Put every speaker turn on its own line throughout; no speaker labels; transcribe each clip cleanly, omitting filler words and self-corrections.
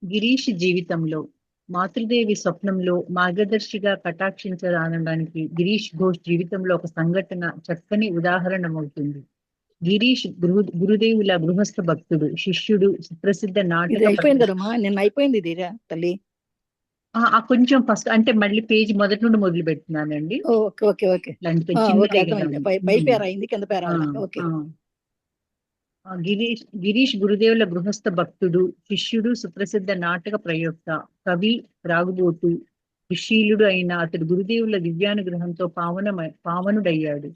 గిరీష్ జీవితంలో మాతృదేవి స్వప్నంలో మార్గదర్శిగా కటాక్షించరానడానికి గిరీష్ ఘోష్ జీవితంలో ఒక సంఘటన చక్కని ఉదాహరణమవుతుంది. గిరీష్ గురుదేవుల గృహస్థ భక్తుడు, శిష్యుడు, సుప్రసిద్ధ
ఇది
నాటక
అయిపోయింది కదమ్మా, నిన్న అయిపోయింది ఇది తల్లి.
కొంచెం ఫస్ట్ అంటే మళ్ళీ పేజ్ మొదటి నుండి మొదలు పెడుతున్నానండి.
ఓకే ఓకే ఓకే ఓకే,
చిన్నదే కదా.
అర్థమైంది. పై పేర అయింది, కింద పేర
ఆ,
అవ్వాల. ఓకే.
ఆ. గిరీష్ గురుదేవుల గృహస్థ భక్తుడు, శిష్యుడు, సుప్రసిద్ధ నాటక ప్రయోక్త, కవి, త్రాగుబోతు, దుశ్శీలుడు అయిన అతడు గురుదేవుల దివ్యానుగ్రహంతో పావనుడయ్యాడు.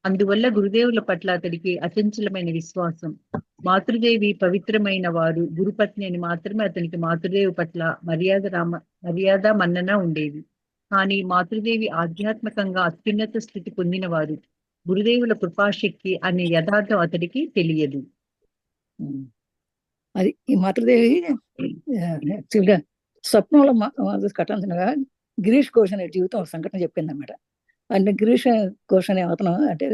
అందువల్ల గురుదేవుల పట్ల అతడికి అచంచలమైన విశ్వాసం. మాతృదేవి పవిత్రమైన వారు, గురుపత్ని అని మాత్రమే అతనికి మాతృదేవి పట్ల మర్యాద మన్నన ఉండేది. కానీ మాతృదేవి ఆధ్యాత్మికంగా అత్యున్నత స్థితి పొందినవారు, గురుదేవుల కృపాశక్తి అనే యథార్థం అతడికి తెలియదు.
అది ఈ మాతృదేవి యాక్చువల్గా స్వప్నంలో కట్టాల్సినగా గిరీష్ ఘోష్ అనే జీవితం ఒక సంఘటన చెప్పింది అనమాట. అంటే గిరీష్ ఘోష్ అనే అతను అంటే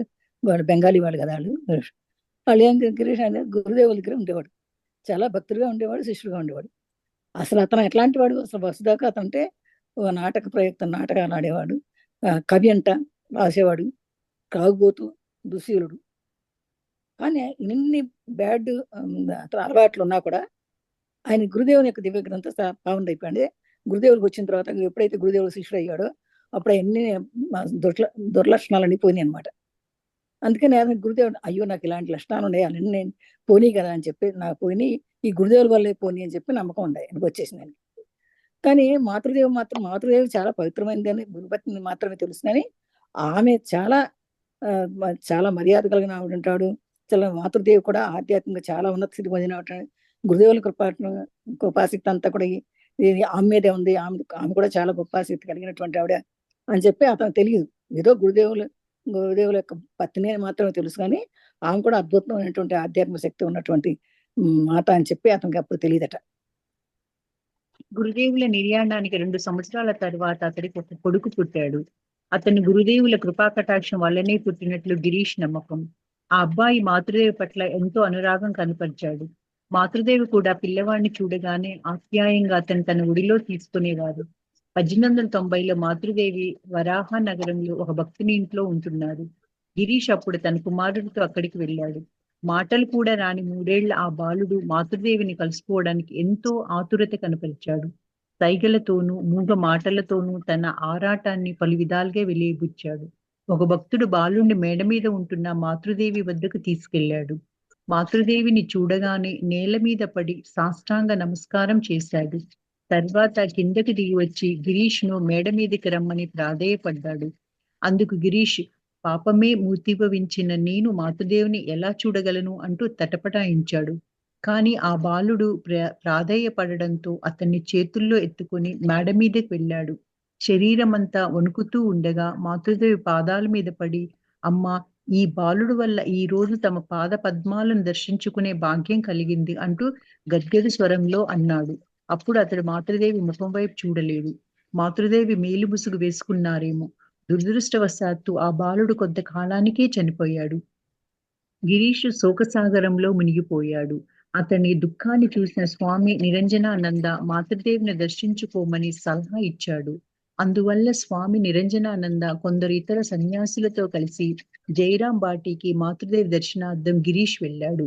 వాడు బెంగాలీ వాడు కదా. వాళ్ళు ఏం గిరీష్ అనే గురుదేవుల దగ్గర ఉండేవాడు. చాలా భక్తులుగా ఉండేవాడు, శిష్యుడుగా ఉండేవాడు. అసలు అతను ఎట్లాంటి వాడు, అసలు వసుదాకా అతనంటే నాటక ప్రయుక్తం, నాటకాలు ఆడేవాడు, కవి అంట రాసేవాడు, త్రాగుబోతు, దుశ్శీలుడు. కానీ ఇన్ని బ్యాడ్ అలవాట్లు ఉన్నా కూడా ఆయన గురుదేవుని యొక్క దివ్య గ్రంథ పావన అయిపోయింది. గురుదేవులకు వచ్చిన తర్వాత ఎప్పుడైతే గురుదేవుడు శిష్యుడు అయ్యాడో అప్పుడు అన్ని దుర్లక్షణాలన్నీ పోయినాయి అనమాట. అందుకని నేను గురుదేవుడు అయ్యో నాకు ఇలాంటి లక్షణాలు ఉన్నాయి, అవన్నీ నేను పోనీ కదా అని చెప్పి నాకు పోయి ఈ గురుదేవుల వల్లే పోనీ అని చెప్పి నమ్మకం ఉండే ఆయనకు వచ్చేసింది. కానీ మాతృదేవి చాలా పవిత్రమైనది అని గురుపత్ని మాత్రమే తెలుసు. కానీ ఆమె చాలా చాలా మర్యాద కలిగిన ఆవిడ ఉంటాడు. చాలా మాతృదేవి కూడా ఆధ్యాత్మికంగా చాలా ఉన్నత స్థితి పొందిన గురుదేవుల కృపాశక్తి అంతా కూడా ఆమె మీదే ఉంది. ఆమె కూడా చాలా గొప్పాశక్తి కలిగినటువంటి ఆవిడ అని చెప్పి అతను తెలియదు. ఏదో గురుదేవుల యొక్క పత్ని అని మాత్రమే తెలుసు. కానీ ఆమె కూడా అద్భుతమైనటువంటి ఆధ్యాత్మిక శక్తి ఉన్నటువంటి మాత అని చెప్పి అతనికి అప్పుడు తెలియదట.
గురుదేవుల నిర్యాణానికి 2 సంవత్సరాల తర్వాత అతడికి ఒక కొడుకు పుట్టాడు. అతని గురుదేవుల కృపాకటాక్షం వల్లనే పుట్టినట్లు గిరీష్ నమ్మకం. ఆ అబ్బాయి మాతృదేవి పట్ల ఎంతో అనురాగం కనపరిచాడు. మాతృదేవి కూడా పిల్లవాడిని చూడగానే ఆప్యాయంగా అతను తన ఒడిలో తీసుకునేవారు. 1890లో మాతృదేవి వరాహ నగరంలో ఒక భక్తుని ఇంట్లో ఉంటున్నారు. గిరీష్ అప్పుడు తన కుమారుడితో అక్కడికి వెళ్ళాడు. మాటలు కూడా రాని 3 ఏళ్ల ఆ బాలుడు మాతృదేవిని కలుసుకోవడానికి ఎంతో ఆతురత కనపరిచాడు. సైగలతోనూ మూగ మాటలతోనూ తన ఆరాటాన్ని పలు విధాలుగా వెలియబుచ్చాడు. ఒక భక్తుడు బాలుడిని మేడ మీద ఉంటున్న మాతృదేవి వద్దకు తీసుకెళ్లాడు. మాతృదేవిని చూడగానే నేల మీద పడి సాష్టాంగ నమస్కారం చేశాడు. తర్వాత కిందకి దిగి వచ్చి గిరీష్ ను మేడ మీదకి రమ్మని ప్రాధేయపడ్డాడు. అందుకు గిరీష్, పాపమే మూర్తిభవించిన నేను మాతృదేవిని ఎలా చూడగలను అంటూ తటపటాయించాడు. కాని ఆ బాలుడు ప్రాధేయపడడంతో అతన్ని చేతుల్లో ఎత్తుకుని మేడ మీదకి వెళ్ళాడు. శరీరమంతా వణుకుతూ ఉండగా మాతృదేవి పాదాల మీద పడి, అమ్మా, ఈ బాలుడు వల్ల ఈ రోజు తమ పాద పద్మాలను దర్శించుకునే భాగ్యం కలిగింది అంటూ గద్గద స్వరంలో అన్నాడు. అప్పుడు అతడు మాతృదేవి ముఖం వైపు చూడలేదు. మాతృదేవి మేలు ముసుగు వేసుకున్నారేమో. దురదృష్టవశాత్తు ఆ బాలుడు కొంతకాలానికే చనిపోయాడు. గిరీష్ శోకసాగరంలో మునిగిపోయాడు. అతని దుఃఖాన్ని చూసిన స్వామి నిరంజనానంద మాతృదేవిని దర్శించుకోమని సలహా ఇచ్చాడు. అందువల్ల స్వామి నిరంజనానంద కొందరు ఇతర సన్యాసులతో కలిసి జైరాం బాటికి మాతృదేవి దర్శనార్థం గిరీష్ వెళ్ళాడు.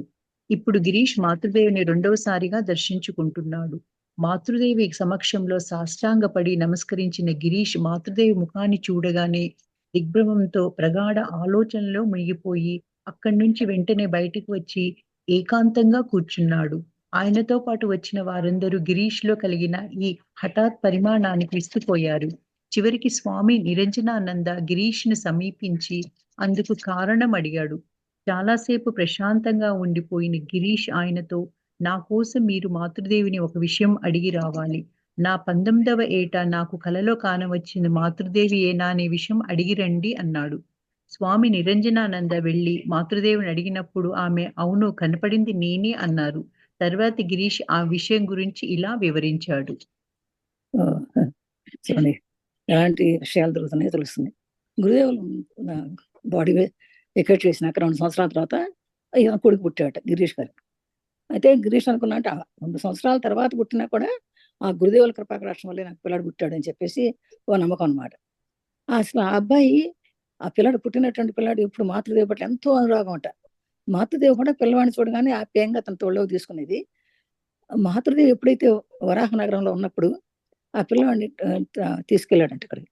ఇప్పుడు గిరీష్ మాతృదేవిని 2వసారిగా దర్శించుకుంటున్నాడు. మాతృదేవి సమక్షంలో సాష్టాంగపడి నమస్కరించిన గిరీష్ మాతృదేవి ముఖాన్ని చూడగానే దిగ్భ్రమంతో ప్రగాఢ ఆలోచనలో మునిగిపోయి అక్కడి నుంచి వెంటనే బయటకు వచ్చి ఏకాంతంగా కూర్చున్నాడు. ఆయనతో పాటు వచ్చిన వారందరూ గిరీష్ లో కలిగిన ఈ హఠాత్ పరిమాణానికి విస్తుపోయారు. చివరికి స్వామి నిరంజనానంద గిరీష్ ను సమీపించి అందుకు కారణం అడిగాడు. చాలాసేపు ప్రశాంతంగా ఉండిపోయిన గిరీష్ ఆయనతో, నా కోసం మీరు మాతృదేవిని ఒక విషయం అడిగి రావాలి. నా 19వ ఏట నాకు కలలో కానవచ్చిన మాతృదేవి ఏనా అనే విషయం అడిగి రండి అన్నాడు. స్వామి నిరంజనానంద వెళ్లి మాతృదేవిని అడిగినప్పుడు ఆమె అవును, కనపడింది నేనే అన్నారు. తర్వాత గిరీష్ ఆ విషయం గురించి ఇలా వివరించాడు.
చూడండి ఎలాంటి విషయాలు దొరుకుతున్నాయో తెలుస్తుంది. గురుదేవులు బాడీ ఎక్కడ చేసినాక 2 సంవత్సరాల తర్వాత కొడుకు పుట్టాట గిరీష్ గారు. అయితే గిరీష్ అనుకున్నా అంటే 100 సంవత్సరాల తర్వాత పుట్టినా కూడా ఆ గురుదేవుల కృపాకటాక్షం వల్లే నాకు పిల్లాడు పుట్టాడు అని చెప్పేసి ఓ నమ్మకం అనమాట. అసలు ఆ అబ్బాయి ఆ పిల్లాడు పుట్టినటువంటి పిల్లాడు ఇప్పుడు మాతృదేవి పట్ల ఎంతో అనురాగం అంట. మాతృదేవి కూడా పిల్లవాడిని చూడగానే ఆప్యాయంగా తన తోడులోకి తీసుకునేది. మాతృదేవి ఎప్పుడైతే వరాహ నగరంలో ఉన్నప్పుడు ఆ పిల్లవాడిని తీసుకెళ్ళాడంట అక్కడికి.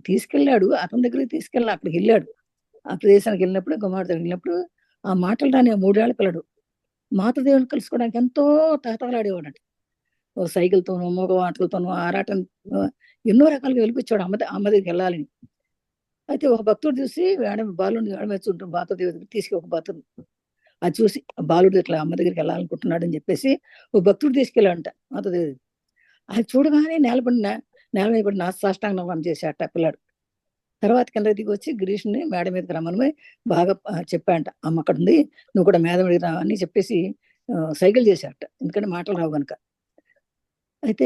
తీసుకెళ్ళాడు. అతని దగ్గరికి అక్కడికెళ్ళాడు. ఆ ప్రదేశానికి వెళ్ళినప్పుడు, కుమారుడు దగ్గరికి వెళ్ళినప్పుడు ఆ మాటలు రాని ఆ 3 ఏళ్ల పిల్లాడు మాతృదేవిని కలుసుకోవడానికి ఎంతో తహతహలాడేవాడంట. ఓ సైకిల్‌తోనో, మూగవాటలతోనో, ఆరాటం ఎన్నో రకాలుగా వెలిపించాడు అమ్మ దగ్గరికెళ్ళాలని. అయితే ఒక భక్తుడు చూసి బాలుడిని మేడ మీద మాతృదేవి దగ్గరికి ఒక భక్తుడు అది చూసి బాలుడు ఇట్లా అమ్మ దగ్గరికెళ్ళాలనుకుంటున్నాడని చెప్పేసి ఓ భక్తుడు తీసుకెళ్ళాడంట మాతృదేవి దగ్గరికి. అది చూడగానే నేల మీద పడి సాష్టాంగ నమస్కారం చేశాడట ఆ పిల్లాడు. తర్వాత కిందకి దిగొచ్చి గిరీష్‌ని మేడ మీదకి రమ్మని బాగా చెప్పాడంట. అమ్మ అక్కడుంది. నువ్వు కూడా మేడ మీదకి రా అని చెప్పేసి సైగలు చేశాడట. ఎందుకంటే మాటలు రావు గనుక. అయితే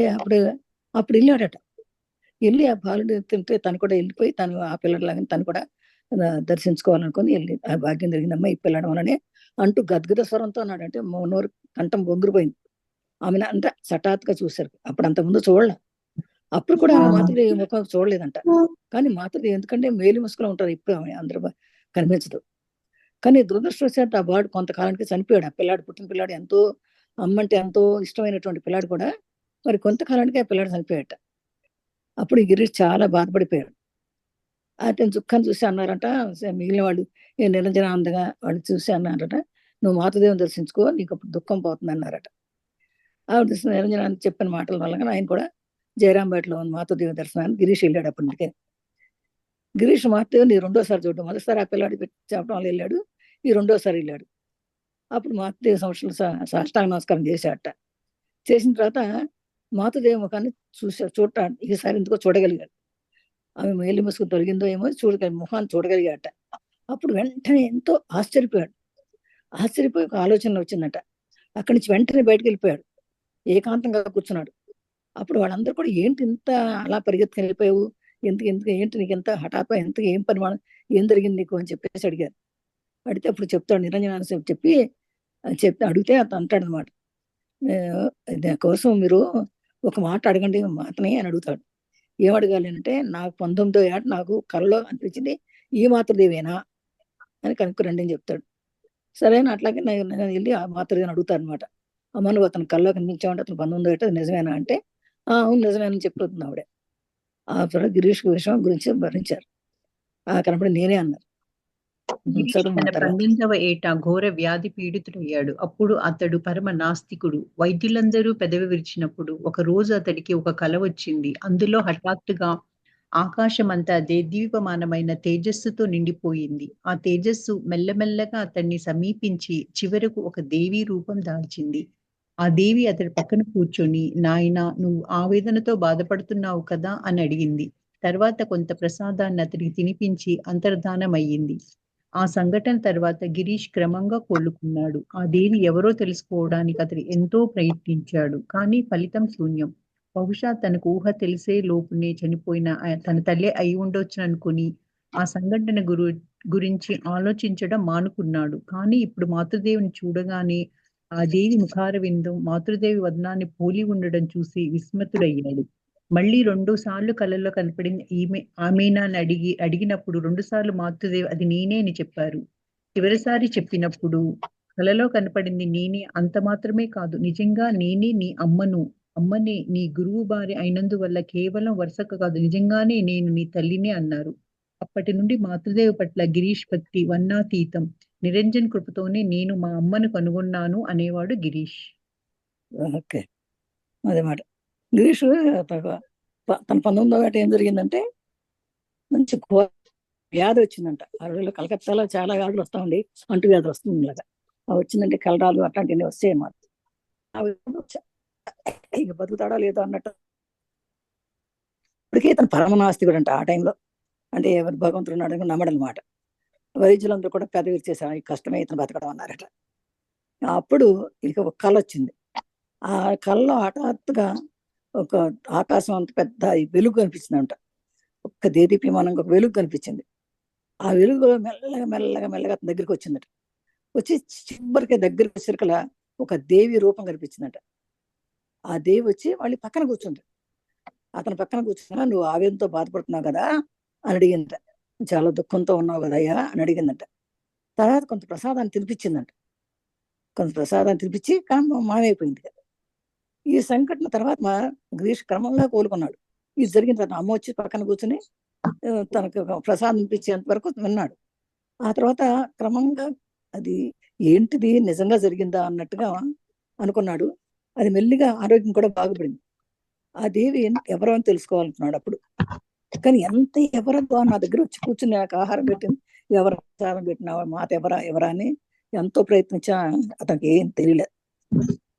అప్పుడు ఎళ్ళాడట. ఎళ్లి ఆ బాలుడు తింటే తను కూడా ఎళ్ళిపోయి ఆ పిల్లాడిలాగానే తను కూడా దర్శించుకోవాలనుకోని ఆ భాగ్యం జరిగిందమ్మా ఈ పిల్లాడి వల్లనే అంటూ గద్గద స్వరంతో అన్నాడు. అంటే నోరు కంఠం బొంగురుపోయింది. ఆమెను అంట హఠాత్తుగా చూసారు. అప్పుడు అంతకుముందు చూడల. అప్పుడు కూడా ఆమె మాతృదేవి ముఖం చూడలేదంట. కానీ మాతృదేవి ఎందుకంటే మేలి ముసుగులో ఉంటారు ఎప్పుడు ఆమె అందరూ కనిపించదు. కానీ దురదృష్టవశాత్తు ఆ బాలుడు కొంతకాలానికి చనిపోయాడు. ఆ పిల్లాడు పుట్టిన పిల్లాడు అమ్మంటే ఎంతో ఇష్టమైనటువంటి పిల్లాడు కూడా మరి కొంతకాలానికి ఆ పిల్లాడు చనిపోయాడట. అప్పుడు ఈ గిరీష్ చాలా బాధపడిపోయాడు. అతని దుఃఖాన్ని చూసి అన్నారట మిగిలిన వాళ్ళు నిరంజనానందగా వాళ్ళు చూసి అన్నారట, "నువ్వు మాతృదేవిని దర్శించుకో నీకు అప్పుడు దుఃఖం పోతుందన్నారట." ఆవిడ నిరంజనానంద చెప్పిన మాటల వల్ల ఆయన కూడా జయరాంపేటలో ఉన్న మాతృదేవి దర్శనానికి గిరీష్ వెళ్ళాడు అప్పటికే. గిరీష్ మాతృదేవిని రెండోసారి చూడడం. మొదటిసారి ఆ పిల్లాడికి చెప్పడం వల్ల వెళ్ళాడు. ఈ రెండోసారి వెళ్ళాడు. అప్పుడు మాతృదేవి సమక్షంలో సాష్టాంగ నమస్కారం చేశాడట. చేసిన తర్వాత మాతృదేవి ముఖాన్ని ఈసారి ఎందుకో చూడగలిగాడు. ఆమె మేలి ముసుగు తొలగిందో ఏమో ముఖాన్ని చూడగలిగాడట. అప్పుడు వెంటనే ఎంతో ఆశ్చర్యపోయాడు. ఆశ్చర్యపోయి ఒక ఆలోచన వచ్చిందట. అక్కడి నుంచి వెంటనే బయటకెళ్ళిపోయాడు. ఏకాంతంగా కూర్చున్నాడు. అప్పుడు వాళ్ళందరూ కూడా ఏంటి ఇంత అలా పరిగెత్తుకుని వెళ్ళిపోయావు? ఏంటి నీకెంత హఠాత్తుగా ఏం పరిమాణం ఏం జరిగింది నీకు అని చెప్పేసి అడిగారు. అడిగితే అప్పుడు చెప్తాడు నిరంజనానంద చెప్తే అడిగితే అతను అంటాడనమాట. కోసం మీరు ఒక మాట అడగండి మాతని అని అడుగుతాడు. ఏం అడగాలి అంటే నాకు 19వ ఏట నాకు కలలో అనిపించింది ఈ మాతృదేవేనా అని కనుక్కురండి అని చెప్తాడు. సరే అని అట్లాగే నేను వెళ్ళి ఆ మాతృదేవిని అడుగుతానమాట. అమ్మ నువ్వు అతను కల్లో కనిపించావంటే అతను 19వ ఏట నిజమేనా అంటే అవును నిజమేనని చెప్తుంది ఆవిడ. ఆ తర్వాత గిరీష్ విషయం గురించి భరించారు. కనపడి నేనే అన్నారు.
గిరీష్ తన 19వ ఏట ఘోర వ్యాధి పీడితుడయ్యాడు. అప్పుడు అతడు పరమ నాస్తికుడు. వైద్యులందరూ పెదవి విరిచినప్పుడు ఒకరోజు అతడికి ఒక కల వచ్చింది. అందులో హఠాత్తుగా ఆకాశమంతా దేదీప్యమానమైన తేజస్సుతో నిండిపోయింది. ఆ తేజస్సు మెల్లమెల్లగా అతన్ని సమీపించి చివరకు ఒక దేవీ రూపం దాల్చింది. ఆ దేవి అతడి పక్కన కూర్చొని, "నాయనా నువ్వు ఆవేదనతో బాధపడుతున్నావు కదా" అని అడిగింది. తర్వాత కొంత ప్రసాదాన్ని అతడికి తినిపించి అంతర్ధానమయ్యింది. ఆ సంఘటన తర్వాత గిరీష్ క్రమంగా కోలుకున్నాడు. ఆ దేవి ఎవరో తెలుసుకోవడానికి అతడు ఎంతో ప్రయత్నించాడు. కానీ ఫలితం శూన్యం. బహుశా తనకు ఊహ తెలిసే లోపునే చనిపోయిన తన తల్లే అయి ఉండొచ్చుననుకుని ఆ సంఘటన గురించి ఆలోచించడం మానుకున్నాడు. కానీ ఇప్పుడు మాతృదేవిని చూడగానే ఆ దేవి ముఖారవిందం మాతృదేవి వదనాన్ని పోలి ఉండడం చూసి విస్మితుడయ్యాడు. మళ్ళీ 2 సార్లు కలలో కనపడింది ఆమేనా అని అడిగినప్పుడు 2 సార్లు మాతృదేవి అది నేనే అని చెప్పారు. చివరిసారి చెప్పినప్పుడు కలలో కనపడింది నేనే అంత మాత్రమే కాదు నిజంగా నేనే నీ అమ్మనే నీ గురువు భార్య అయినందువల్ల కేవలం వరుసకు కాదు నిజంగానే నేను నీ తల్లినే అన్నారు. అప్పటి నుండి మాతృదేవి పట్ల గిరీష్ భక్తి వర్ణాతీతం. నిరంజన్ కృపతోనే నేను మా అమ్మను కనుగొన్నాను అనేవాడు గిరీష్.
ఓకే. అదమాట. గిరీష్ తన 19వ ఏట ఏం జరిగిందంటే మంచి వ్యాధి వచ్చిందంట. ఆ రోజుల్లో కలకత్తాలో చాలా వ్యాధులు వస్తామండి. అంటు వ్యాధి వస్తుంది ఇలాగా. వచ్చిందంటే కలరాలు అట్లాంటివన్నీ వస్తాయి అన్నమాట. ఇక బతుకుతాడా లేదో అన్నట్టు ఇప్పటికే తను పరమనాస్తికుడు అంట ఆ టైంలో. అంటే ఎవరు భగవంతుడు ఉన్నాడని నమ్మడనమాట. వైద్యులందరూ కూడా పెదవి విరిచేసారు. ఈ కష్టమే ఇతను బతకడం అన్నారట. అప్పుడు ఇక ఒక కళ వచ్చింది. ఆ కళలో హఠాత్తుగా ఒక ఆకాశం అంత పెద్ద వెలుగు కనిపించిందంట. ఒక్క దేదీప్యమానంగా ఒక వెలుగు కనిపించింది. ఆ వెలుగు మెల్లగా అతని దగ్గరికి వచ్చిందట. వచ్చి చివరికి దగ్గరికి వచ్చేసరికల ఒక దేవి రూపం కనిపించిందట. ఆ దేవి వచ్చి వాళ్ళు పక్కన కూర్చుంది. అతని పక్కన కూర్చున్నా, నువ్వు ఆవేదనతో బాధపడుతున్నావు కదా అని అడిగిందట. చాలా దుఃఖంతో ఉన్నావు కదయ్యా అని అడిగిందట. తర్వాత కొంత ప్రసాదాన్ని తినిపించిందంట. కొంత ప్రసాదాన్ని తినిపించి కానీ మామైపోయింది కదా. ఈ సంఘటన తర్వాత గిరీష్ క్రమంగా కోలుకున్నాడు. ఇది జరిగిన తర్వాత అమ్మ వచ్చి పక్కన కూర్చుని తనకు ప్రసాదం ఇప్పించేంత వరకు విన్నాడు. ఆ తర్వాత క్రమంగా అది ఏంటిది నిజంగా జరిగిందా అన్నట్టుగా అనుకున్నాడు. అది మెల్లిగా ఆరోగ్యం కూడా బాగుపడింది. ఆ దేవి ఎవరో అని తెలుసుకోవాలనుకున్నాడు అప్పుడు. కానీ ఎంత ఎవరో నా దగ్గర వచ్చి కూర్చుని నాకు ఆహారం పెట్టింది, ఎవరు ప్రసాదం పెట్టిన మాత ఎవరా అని ఎంతో ప్రయత్నించా అతనికి ఏం తెలియలేదు.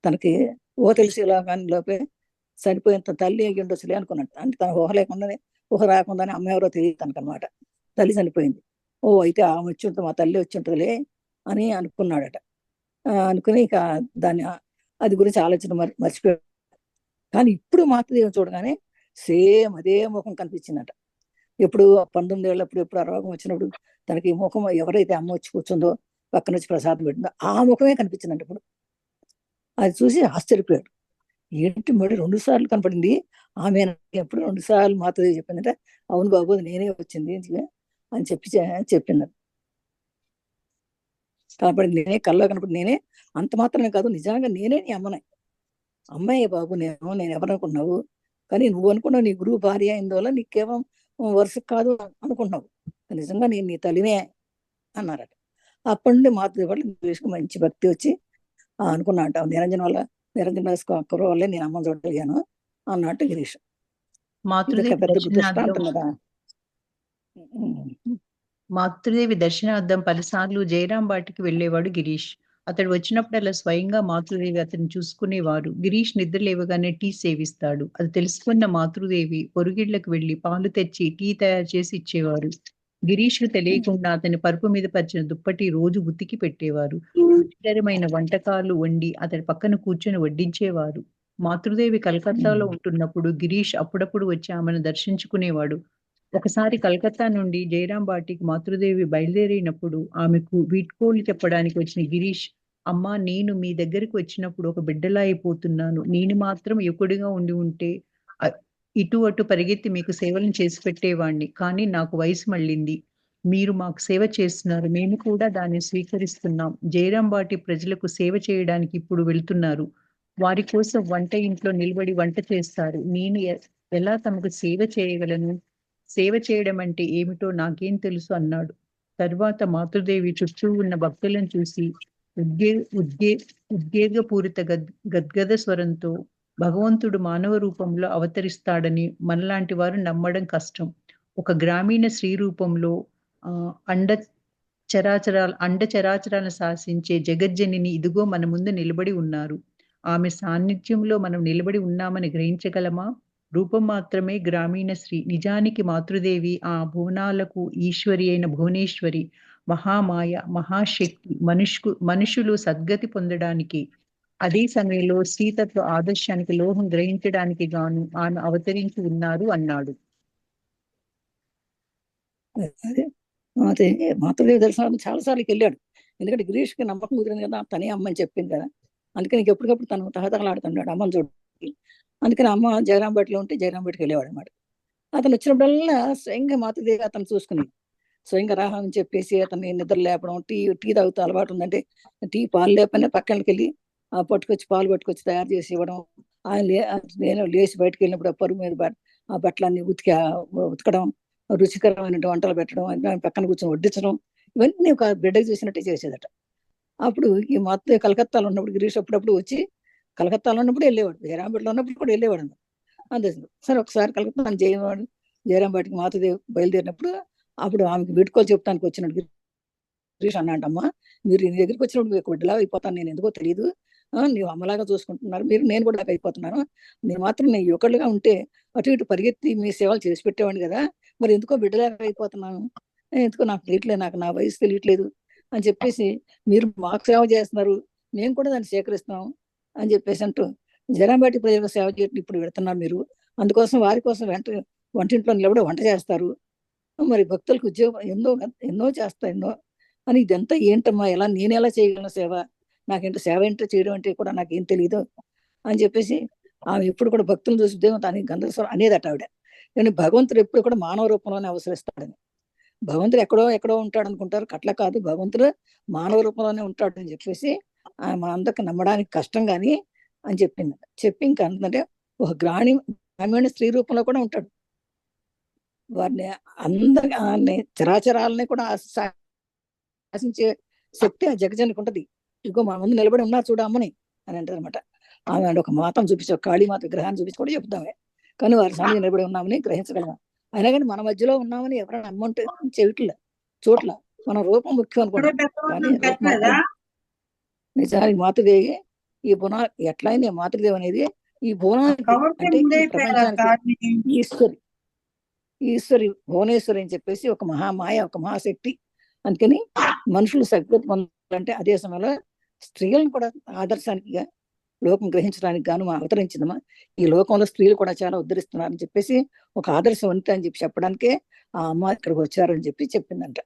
తనకి తెలిసి ఇలా కానీ లోపే చనిపోయేంత తల్లి అయ్యి ఉండొచ్చులే అనుకున్నాడు. అంటే తన ఊహ రాకుండానే అమ్మ ఎవరో తెలియదు తనకు అనమాట. తల్లి చనిపోయింది. అయితే ఆమె వచ్చి ఉంటుంది, మా తల్లి వచ్చి ఉంటుందిలే అని అనుకున్నాడట. అనుకుని ఇక దాన్ని అది గురించి ఆలోచన మర్చిపోయాడు. కానీ ఇప్పుడు మాతృదేవిని చూడగానే సేమ్ అదే ముఖం కనిపించిందట. ఎప్పుడు 19 ఏళ్ళప్పుడు ఎప్పుడు ఆ రోగం వచ్చినప్పుడు తనకి ముఖం ఎవరైతే అమ్మ వచ్చి కూర్చుందో పక్కన వచ్చి ప్రసాదం పెట్టిందో ఆ ముఖమే కనిపించిందంట ఇప్పుడు. అది చూసి ఆశ్చర్యపోయాడు. ఏంటి మరి 2 సార్లు కనపడింది ఆమె ఎప్పుడు 2 సార్లు మాతృదేవి చెప్పిందంటే, అవును బాబు నేనే వచ్చింది అని చెప్పింది. కనపడింది నేనే, కల్లో కనపడి నేనే, అంత మాత్రమే కాదు నిజంగా నేనే నీ అమ్మాయి బాబు నేను ఎవరనుకున్నావు, కానీ నువ్వు అనుకున్నావు నీ గురువు భార్య అయిందోలా నీకు కేవలం వరుస కాదు అనుకుంటున్నావు, నిజంగా నేను నీ తల్లినే అన్నారట. అప్పటి నుండి మాతృదేవి వాళ్ళు మంచి భక్తి వచ్చి అనుకున్నా అంట, నిరంజన కుర్ర వల్లే నేను అమ్మని చూడగలిగాను అన్నట్టు గిరీష్.
మాతృదేవి దర్శనార్థం పలుసార్లు జయరాం బాటికి వెళ్లేవాడు గిరీష్. అతడు వచ్చినప్పుడల్లా స్వయంగా మాతృదేవి అతన్ని చూసుకునేవారు. గిరీష్ నిద్ర లేవగానే టీ సేవిస్తాడు. అది తెలుసుకున్న మాతృదేవి పొరుగిళ్లకు వెళ్లి పాలు తెచ్చి టీ తయారు చేసి ఇచ్చేవారు. గిరీష్ కు తెలియకుండా అతని పరుపు మీద పరిచిన దుప్పటి రోజు ఉతికి పెట్టేవారు. రుచికరమైన వంటకాలు వండి అతని పక్కన కూర్చొని వడ్డించేవారు. మాతృదేవి కలకత్తాలో ఉంటున్నప్పుడు గిరీష్ అప్పుడప్పుడు వచ్చి ఆమెను దర్శించుకునేవాడు. ఒకసారి కలకత్తా నుండి జయరాం బాటికి మాతృదేవి బయలుదేరినప్పుడు ఆమెకు వీడ్కోలు చెప్పడానికి వచ్చిన గిరీష్, అమ్మా నేను మీ దగ్గరికి వచ్చినప్పుడు ఒక బిడ్డలా అయిపోతున్నాను. నేను మాత్రం యువకుడిగా ఉండి ఉంటే ఇటు అటు పరిగెత్తి మీకు సేవలను చేసి పెట్టేవాణ్ణి. కానీ నాకు వయసు మళ్ళింది. మీరు మాకు సేవ చేస్తున్నారు, మేము కూడా దాన్ని స్వీకరిస్తున్నాం. జయరాం బాటి ప్రజలకు సేవ చేయడానికి ఇప్పుడు వెళ్తున్నారు. వారి కోసం వంట ఇంట్లో నిలబడి వంట చేస్తారు. నేను ఎలా తమకు సేవ చేయగలను? సేవ చేయడం అంటే ఏమిటో నాకేం తెలుసు అన్నాడు. తర్వాత మాతృదేవి చుట్టూ ఉన్న భక్తులను చూసి ఉద్వేగపూరిత గద్గద స్వరంతో, భగవంతుడు మానవ రూపంలో అవతరిస్తాడని మనలాంటి వారు నమ్మడం కష్టం. ఒక గ్రామీణ స్త్రీ రూపంలో అండ చరాచరాలను శాసించే జగజ్జనిని ఇదిగో మన ముందు నిలబడి ఉన్నారు. ఆమె సాన్నిధ్యంలో మనం నిలబడి ఉన్నామని గ్రహించగలమా? రూపం మాత్రమే గ్రామీణ స్త్రీ, నిజానికి మాతృదేవి ఆ భువనాలకు ఈశ్వరి అయిన భువనేశ్వరి, మహామాయ, మహాశక్తి. మనుషులు సద్గతి పొందడానికి, అదే సమయంలో సీతత్వ ఆదర్శానికి లోహం గ్రహించడానికి గాను ఆమె అవతరించి ఉన్నారు అన్నాడు.
మాతృదేవి దర్శనానికి చాలాసార్లు వెళ్ళాడు. ఎందుకంటే గిరీష్కి నమ్మకం కుదిరింది కదా, తనే అమ్మని చెప్పింది కదా. అందుకని ఎప్పటికప్పుడు తను తహతహలాడుతున్నాడు అమ్మని చూడు. అందుకని అమ్మ జయరాం బాటిలో ఉంటే జయరాం బాటికి వెళ్ళేవాడు అనమాట. అతను వచ్చినప్పుడల్లా స్వయంగా మాతృదేవి అతను చూసుకునేది. స్వయంగా రాహని చెప్పేసి అతన్ని నిద్ర లేపడం, టీ తాగుతూ అలవాటు ఉందంటే టీ పాలు లేకపోయినా పక్కనకి వెళ్ళి పాలు పట్టుకొచ్చి తయారు చేసి ఇవ్వడం. నేను లేచి బయటకు వెళ్ళినప్పుడు ఆ పరుగు మీద ఆ బట్టలన్నీ ఉతకడం, రుచికరమైన వంటలు పెట్టడం, పక్కన కూర్చొని వడ్డించడం, ఇవన్నీ ఒక బిడ్డకు చేసినట్టే చేసేదట. అప్పుడు ఈ మాతృదేవి కలకత్తాలో ఉన్నప్పుడు గిరీష్ అప్పుడప్పుడు వచ్చి కలకత్తాలో ఉన్నప్పుడు వెళ్ళేవాడు, జయరాంపేటలో ఉన్నప్పుడు కూడా వెళ్ళేవాడు అన్నమాట. అంతే సరే ఒకసారి కలకత్తా జయరాం బాటికి మాతృదేవి బయలుదేరినప్పుడు అప్పుడు ఆమెకు వీడ్కోలు చెప్తానికి వచ్చినాడు గిరీష్. అన్నాడమ్మా, మీరు నీ దగ్గరికి వచ్చినప్పుడు మీకు బిడ్డలా అయిపోతాను, నేను ఎందుకో తెలియదు, నీవు అమ్మలాగా చూసుకుంటున్నారు, నేను కూడా అయిపోతున్నాను. నేను మాత్రం నేను యువకుడుగా ఉంటే అటు ఇటు పరిగెత్తి మీ సేవలు చేసి పెట్టేవాడిని కదా, మరి ఎందుకో బిడ్డలాగా అయిపోతున్నాను, ఎందుకో నాకు తెలియట్లేదు, నాకు నా వయసు తెలియట్లేదు అని చెప్పేసి, మీరు మాకు సేవ చేస్తున్నారు, మేము కూడా దాన్ని స్వీకరిస్తున్నాం అని చెప్పేసి అంటూ, జయరాం బాటి ప్రజలకు సేవ చేయడం ఇప్పుడు పెడుతున్నారు మీరు, అందుకోసం వారి కోసం వంటింట్లో నిలబడి వంట చేస్తారు, మరి భక్తులకు ఉద్యోగం ఎన్నో చేస్తారు, ఎన్నో అని ఇదంతా ఏంటమ్మా, ఎలా నేను ఎలా చేయగలను సేవ, నాకేంటో సేవ ఏంటో చేయడం అంటే కూడా నాకేం తెలియదు అని చెప్పేసి ఆమె ఎప్పుడు కూడా భక్తులను చూసి దేవుడు అని గంధస్వరం అనేదట ఆవిడ. కానీ భగవంతుడు ఎప్పుడు కూడా మానవ రూపంలోనే అవసరిస్తాడని. భగవంతుడు ఎక్కడో ఎక్కడో ఉంటాడు అనుకుంటారు, అట్లా కాదు, భగవంతుడు మానవ రూపంలోనే ఉంటాడు అని చెప్పేసి మన అందరికి నమ్మడానికి కష్టం కానీ అని చెప్పింది. చెప్పి ఇంకా అంటే ఒక గ్రామీణ స్త్రీ రూపంలో కూడా ఉంటాడు. వారిని అందరి చరాచరాలని కూడా శాసించే శక్తి ఆ జగజనికి ఉంటది. ఇగో మన ముందు నిలబడి ఉన్నారు చూడ అమ్మని అని అంటారు అనమాట. ఆమె ఒక మాతను చూపించి, ఒక కాళీమాత విగ్రహాన్ని చూపించి కూడా చెప్తామే, కానీ వారి సన్నిధి నిలబడి ఉన్నామని గ్రహించగలం. అయినా కానీ మన మధ్యలో ఉన్నామని ఎవరైనా అమ్మంటే చెవిట్ల చోట్ల మన రూపం ముఖ్యం అనుకుంటాం, కానీ రూపం నిజానికి మాతృదేవి ఈ ఎట్లయింది మాతృదేవి అనేది ఈ భువనానికి అంటే ఈ ప్రపంచానికి ఈశ్వరి భువనేశ్వరి అని చెప్పేసి ఒక మహామాయ, ఒక మహాశక్తి. అందుకని మనుషులు సద్గతి పొందాలంటే అదే సమయంలో స్త్రీలను కూడా ఆదర్శానికి లోకం గ్రహించడానికి గాను అవతరించిందమ్మా. ఈ లోకంలో స్త్రీలు కూడా చాలా ఉద్ధరిస్తున్నారని చెప్పేసి ఒక ఆదర్శం వంటి అని చెప్పి చెప్పడానికే ఆ అమ్మ ఇక్కడికి వచ్చారని చెప్పి చెప్పిందంట.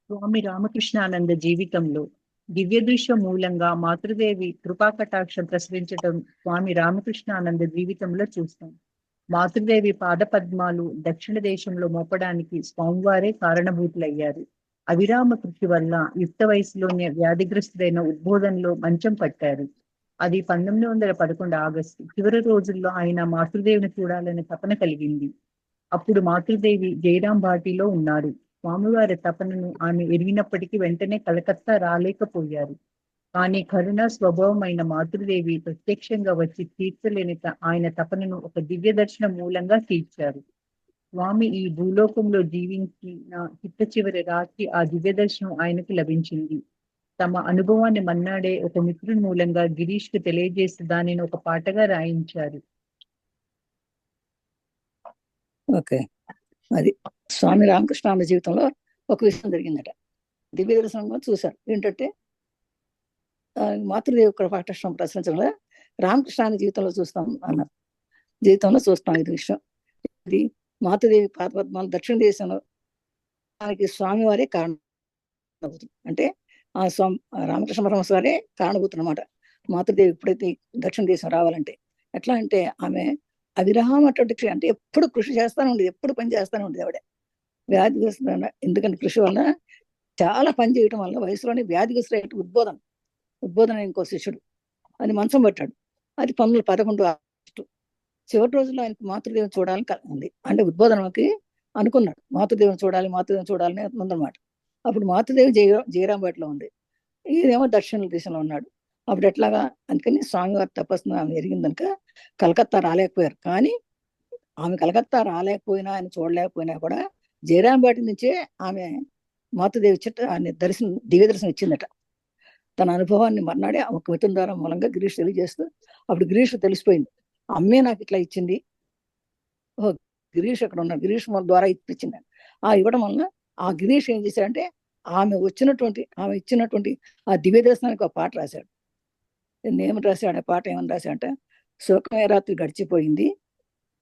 స్వామి రామకృష్ణానంద జీవితంలో దివ్య దృశ్య మూలంగా మాతృదేవి కృపాకటాక్షం ప్రసరించడం స్వామి రామకృష్ణానంద జీవితంలో చూస్తాం. మాతృదేవి పాదపద్మాలు దక్షిణ దేశంలో మోపడానికి స్వామివారే కారణభూతులయ్యారు. అవిరామ కృషి వల్ల యుక్త వయసులోనే వ్యాధిగ్రస్తుడైన ఉద్బోధనలో మంచం పట్టారు. అది 1911 ఆగస్టు. చివరి రోజుల్లో ఆయన మాతృదేవిని చూడాలనే తపన కలిగింది. అప్పుడు మాతృదేవి జయరాం భాటిలో ఉన్నారు. స్వామివారి తపనను ఆమె ఎరిగినప్పటికీ వెంటనే కలకత్తా రాలేకపోయారు. కానీ కరుణ స్వభావమైన మాతృదేవి ప్రత్యక్షంగా వచ్చి తీర్చలేని ఆయన తపనను ఒక దివ్య దర్శనం మూలంగా తీర్చారు. స్వామి ఈ భూలోకంలో జీవించిన చిట్ట చివరి రాత్రి ఆ దివ్య దర్శనం ఆయనకు లభించింది. తమ అనుభవాన్ని మన్నాడే ఒక మిత్రుని మూలంగా గిరీష్ కు తెలియజేసి దానిని ఒక పాటగా రాయించారు.
ఓకే, అది స్వామి రామకృష్ణ జీవితంలో ఒక విషయం జరిగిందట. దివ్య దర్శనంలో చూశారు. ఏంటంటే మాతృదేవి కృపాకటాక్షం ప్రశ్నించడంలో రామకృష్ణ జీవితంలో చూస్తాం అన్నారు. జీవితంలో చూస్తాం ఇది విషయం. ఇది మాతృదేవి పాదపద్మాలు దక్షిణ దేశంలో దానికి స్వామివారే కారణం. అంటే ఆ రామకృష్ణ పరమహంస వారే కారణభూతున్నమాట. మాతృదేవి ఎప్పుడైతే దక్షిణ దేశం రావాలంటే ఎట్లా అంటే ఆమె అవిరామటువంటి అంటే ఎప్పుడు కృషి చేస్తానే ఉండేది, ఎప్పుడు పని చేస్తానే ఉండేది ఆవిడ. వ్యాధిగ్రస్త ఎందుకంటే కృషి వల్ల చాలా పని చేయటం వల్ల వయసులోనే వ్యాధిగ్రస్తుడు ఉద్బోధన ఇంకో శిష్యుడు అని మంచం పట్టాడు. అది 1911 ఆగస్టు. చివరి రోజుల్లో ఆయనకు మాతృదేవిని చూడాలని ఉంది. అంటే ఉద్బోధనకి అనుకున్నాడు, మాతృదేవిని చూడాలని ఉందన్నమాట. అప్పుడు మాతృదేవి జయరాంబాటిలో ఉంది, ఈయనేమో దక్షిణ దేశంలో ఉన్నాడు. అప్పుడు ఎట్లాగా, అందుకని స్వామివారి తపస్సును ఆమె ఎరిగింది కనుక కలకత్తా రాలేకపోయారు. కానీ ఆమె కలకత్తా రాలేకపోయినా, ఆయన చూడలేకపోయినా కూడా జయరాంబాటి నుంచే ఆమె మాతృదేవి దివ్య దర్శనం ఇచ్చిందట. తన అనుభవాన్ని మర్నాడే ఒక మిత్రుని ద్వారా మూలంగా గిరీష్ తెలియజేస్తూ, అప్పుడు గిరీష్ తెలిసిపోయింది, అమ్మే నాకు ఇట్లా ఇచ్చింది, ఓ గిరీష్ అక్కడ ఉన్న గిరీష్ ద్వారా ఇప్పించింది. ఆ ఇవ్వడం వలన ఆ గిరీష్ ఏం చేశాడంటే ఆమె ఇచ్చినటువంటి ఆ దివ్య దర్శనానికి ఒక పాట రాశాడు. ఏమని రాశాడు ఆ పాట? ఏమని రాశాడంటే, శోకమే రాత్రి గడిచిపోయింది,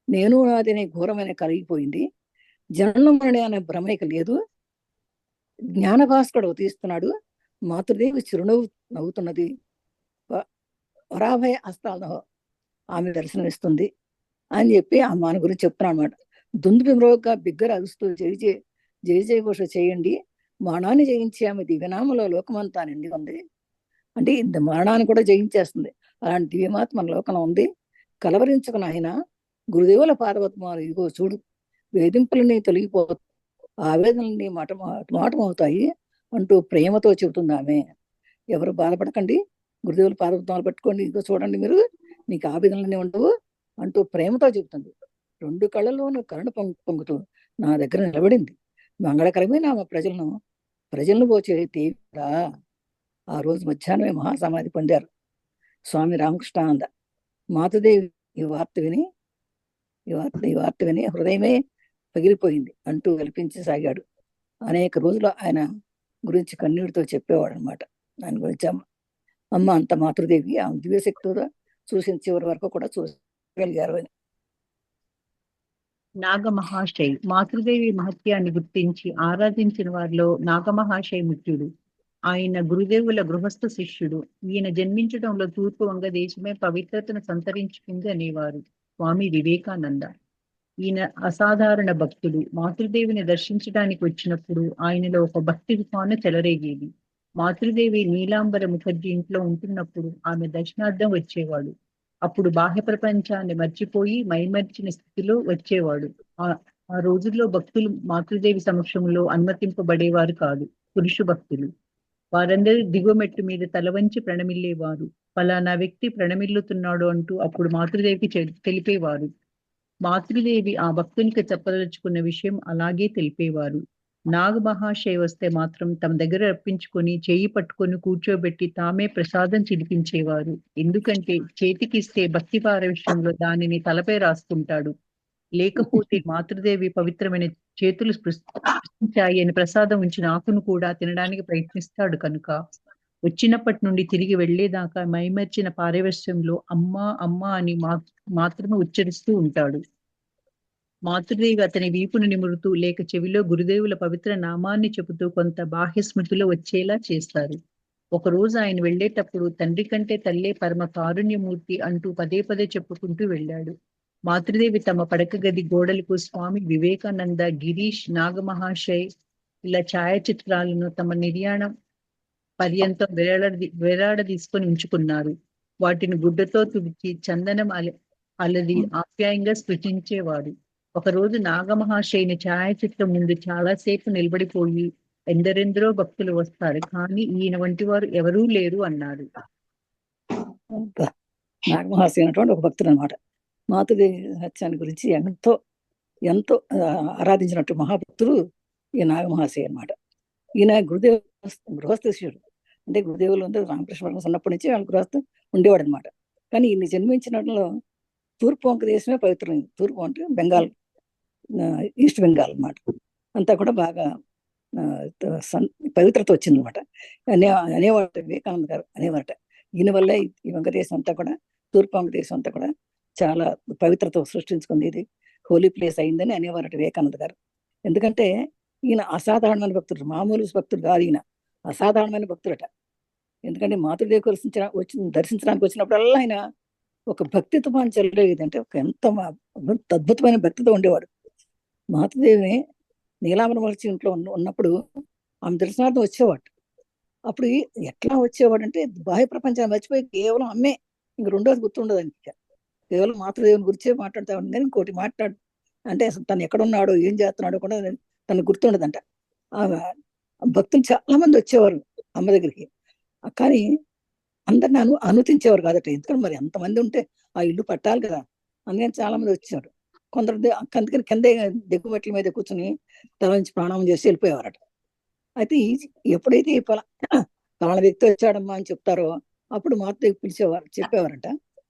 నేను నాది అనే ఘోరమైన కలిగిపోయింది, జననం అనే భ్రమైక లేదు, జ్ఞానభాస్కరుడు తీస్తున్నాడు, మాతృదేవి చిరునవ్వు నవ్వుతున్నది, వరాభయ హస్తాలతో ఆమె దర్శనమిస్తుంది అని చెప్పి ఆ మాన గురించి చెప్తున్నాను అనమాట. దుందుబి మ్రోగ్గా బిగ్గర అరుస్తూ జయ ఘోష చేయండి, మరణాన్ని జయించి ఆమె దివ్యనామలో లోకమంతా నిండి ఉంది. అంటే ఇంత మరణాన్ని కూడా జయించేస్తుంది. అలాంటి దివ్యమాత మన లోకంలో ఉంది. కలవరించుకున్న ఆయన గురుదేవుల పాదపద్మాలు ఇదిగో చూడు, వేధింపులని తొలగిపోతాయి, ఆవేదనల్ని మాటమవుతాయి అంటూ ప్రేమతో చెబుతుంది ఆమె. ఎవరు బాధపడకండి, గురుదేవుల పాదపద్మాలు పట్టుకోండి, ఇదిగో చూడండి, మీరు మీకు ఆవేదనలనే ఉండవు అంటూ ప్రేమతో చెబుతుంది. 2 కళ్ళలోనూ కరుణ పొంగుతూ నా దగ్గర నిలబడింది. మంగళకరమైన ఆమె ప్రజలను పోచే దేవిరా. ఆ రోజు మధ్యాహ్నమే మహాసమాధి పొందారు స్వామి రామకృష్ణానంద. మాతృదేవి ఈ వార్త విని హృదయమే పగిలిపోయింది అంటూ కల్పించసాగాడు. అనేక రోజులు ఆయన గురించి కన్నీటితో చెప్పేవాడు అనమాట. దాని గురించి అమ్మ అంత మాతృదేవి ఆమె దివ్యశక్తితో చూసిన చివరి వరకు కూడా చూసగలిగారు అని.
నాగమహాశయ్ మాతృదేవి మహత్యాన్ని గుర్తించి ఆరాధించిన వారిలో నాగమహాశయ ముఖ్యుడు. ఆయన గురుదేవుల గృహస్థ శిష్యుడు. ఈయన జన్మించడంలో తూర్పు వంగదేశమే పవిత్రతను సంతరించుకుంది అనేవారు స్వామి వివేకానంద. ఈయన అసాధారణ భక్తుడు. మాతృదేవిని దర్శించడానికి వచ్చినప్పుడు ఆయనలో ఒక భక్తి తుఫాను చెలరేగేది. మాతృదేవి నీలాంబర ముఖర్జీ ఇంట్లో ఉంటున్నప్పుడు ఆమె దర్శనార్థం వచ్చేవాడు. అప్పుడు బాహ్య ప్రపంచాన్ని మర్చిపోయి మైమర్చిన స్థితిలో వచ్చేవాడు. ఆ ఆ రోజుల్లో భక్తులు మాతృదేవి సమక్షంలో అనుమతింపబడేవారు కాదు. పురుష భక్తులు వారందరూ దిగువ మెట్టు మీద తల వంచి ప్రణమిల్లేవారు. ఫలానా వ్యక్తి ప్రణమిల్లుతున్నాడు అంటూ అప్పుడు మాతృదేవికి తెలిపేవారు. మాతృదేవి ఆ భక్తునికి చెప్పదలుచుకున్న విషయం అలాగే తెలిపేవారు. నాగ మహాశయ వస్తే మాత్రం తమ దగ్గర రప్పించుకొని చేయి పట్టుకొని కూర్చోబెట్టి తామే ప్రసాదం చిలిపించేవారు. ఎందుకంటే చేతికిస్తే భక్తి పారవిష్యంలో దానిని తలపై రాసుకుంటాడు. లేకపోతే మాతృదేవి పవిత్రమైన చేతులు స్పృశించాయి అని ప్రసాదం ఉంచిన ఆకును కూడా తినడానికి ప్రయత్నిస్తాడు కనుక వచ్చినప్పటి నుండి తిరిగి వెళ్లేదాకా మైమర్చిన పారవశ్యంలో అమ్మా అమ్మా అని మాత్రమే ఉచ్చరిస్తూ ఉంటాడు. మాతృదేవి అతని వీపును నిమురుతూ లేక చెవిలో గురుదేవుల పవిత్ర నామాన్ని చెబుతూ కొంత బాహ్య స్మృతిలో వచ్చేలా చేస్తారు. ఒకరోజు ఆయన వెళ్లేటప్పుడు తండ్రి కంటే తల్లే పరమ కారుణ్యమూర్తి అంటూ పదే పదే చెప్పుకుంటూ వెళ్ళాడు. మాతృదేవి తమ పడక గది గోడలకు స్వామి వివేకానంద, గిరీష్, నాగమహాశయ్ ఇలా ఛాయాచిత్రాలను తమ నిర్యాణం పర్యంతం వేలాడదీసుకొని ఉంచుకున్నారు. వాటిని గుడ్డతో తుడిచి చందనం అలది ఆప్యాయంగా స్పృశించేవాడు. ఒకరోజు నాగమహాశయుని ఛాయాచిత్రం ముందు చాలాసేపు నిలబడిపోయి ఎందరెందరో భక్తులు వస్తారు, కానీ ఈయన వంటి వారు ఎవరూ లేరు అన్నాడు.
నాగమహాశయ అనేటువంటి ఒక భక్తుడు అనమాట. మాతృదేవి సత్యాన్ని గురించి ఎంతో ఎంతో ఆరాధించినట్టు మహాభక్తుడు ఈ నాగమహాశయ అనమాట. ఈయన గురుదేవ గృహస్థ శిష్యుడు. అంటే గురుదేవులు అంటే రామకృష్ణ పరమహంస ఉన్నప్పటి నుంచి వాళ్ళు గృహస్థ ఉండేవాడు అనమాట. కానీ ఈయన జన్మించినట్లో తూర్పు వంక దేశమే పవిత్రమైంది. తూర్పు అంటే బెంగాల్, ఈస్ట్ బెంగాల్ అనమాట. అంతా కూడా బాగా పవిత్రత వచ్చిందనమాట. అనేవాట వివేకానంద గారు అనేవారట, ఈయన వల్లే ఈ వంకదేశం అంతా కూడా, తూర్పు వంకదేశం అంతా కూడా చాలా పవిత్రత సృష్టించుకుంది, ఇది హోలీ ప్లేస్ అయిందని అనేవారట వివేకానంద గారు. ఎందుకంటే ఈయన అసాధారణమైన భక్తుడు, మామూలు భక్తుడు కాదు, ఈయన అసాధారణమైన భక్తుడట. ఎందుకంటే మాతృదేవి దర్శించడానికి వచ్చినప్పుడల్లా ఆయన ఒక భక్తితో మనం చెల్లలేదు. అంటే ఒక ఎంత అద్భుతమైన భక్తితో ఉండేవాడు. మాతృదేవిని నీలాంబర మహర్షి ఇంట్లో ఉన్నప్పుడు ఆమె దర్శనార్థం వచ్చేవాడు. అప్పుడు ఎట్లా వచ్చేవాడు అంటే బాహ్య ప్రపంచాన్ని మర్చిపోయి కేవలం అమ్మే, ఇంక రెండోది గుర్తుండదు అని, కేవలం మాతృదేవిని గురించే మాట్లాడుతూ ఉంది. కానీ ఇంకోటి మాట్లాడు అంటే అసలు తను ఎక్కడున్నాడో ఏం చేస్తున్నాడో కూడా తనకు గుర్తుండదంట. ఆ భక్తులు చాలా మంది వచ్చేవారు అమ్మ దగ్గరికి, కానీ అందరిని అనుమతించేవారు కాదట. ఎందుకంటే మరి ఎంతమంది ఉంటే ఆ ఇల్లు పట్టాలి కదా, అందుకని చాలా మంది వచ్చారు. కొందరు అందుకని కిందే దిగుమట్ల మీద కూర్చుని తల నుంచి ప్రాణామం చేసి వెళ్ళిపోయేవారట. అయితే ఎప్పుడైతే పలానా వ్యక్తి వచ్చాడమ్మా అని చెప్తారో అప్పుడు మాతృదేవి చెప్పేవారట.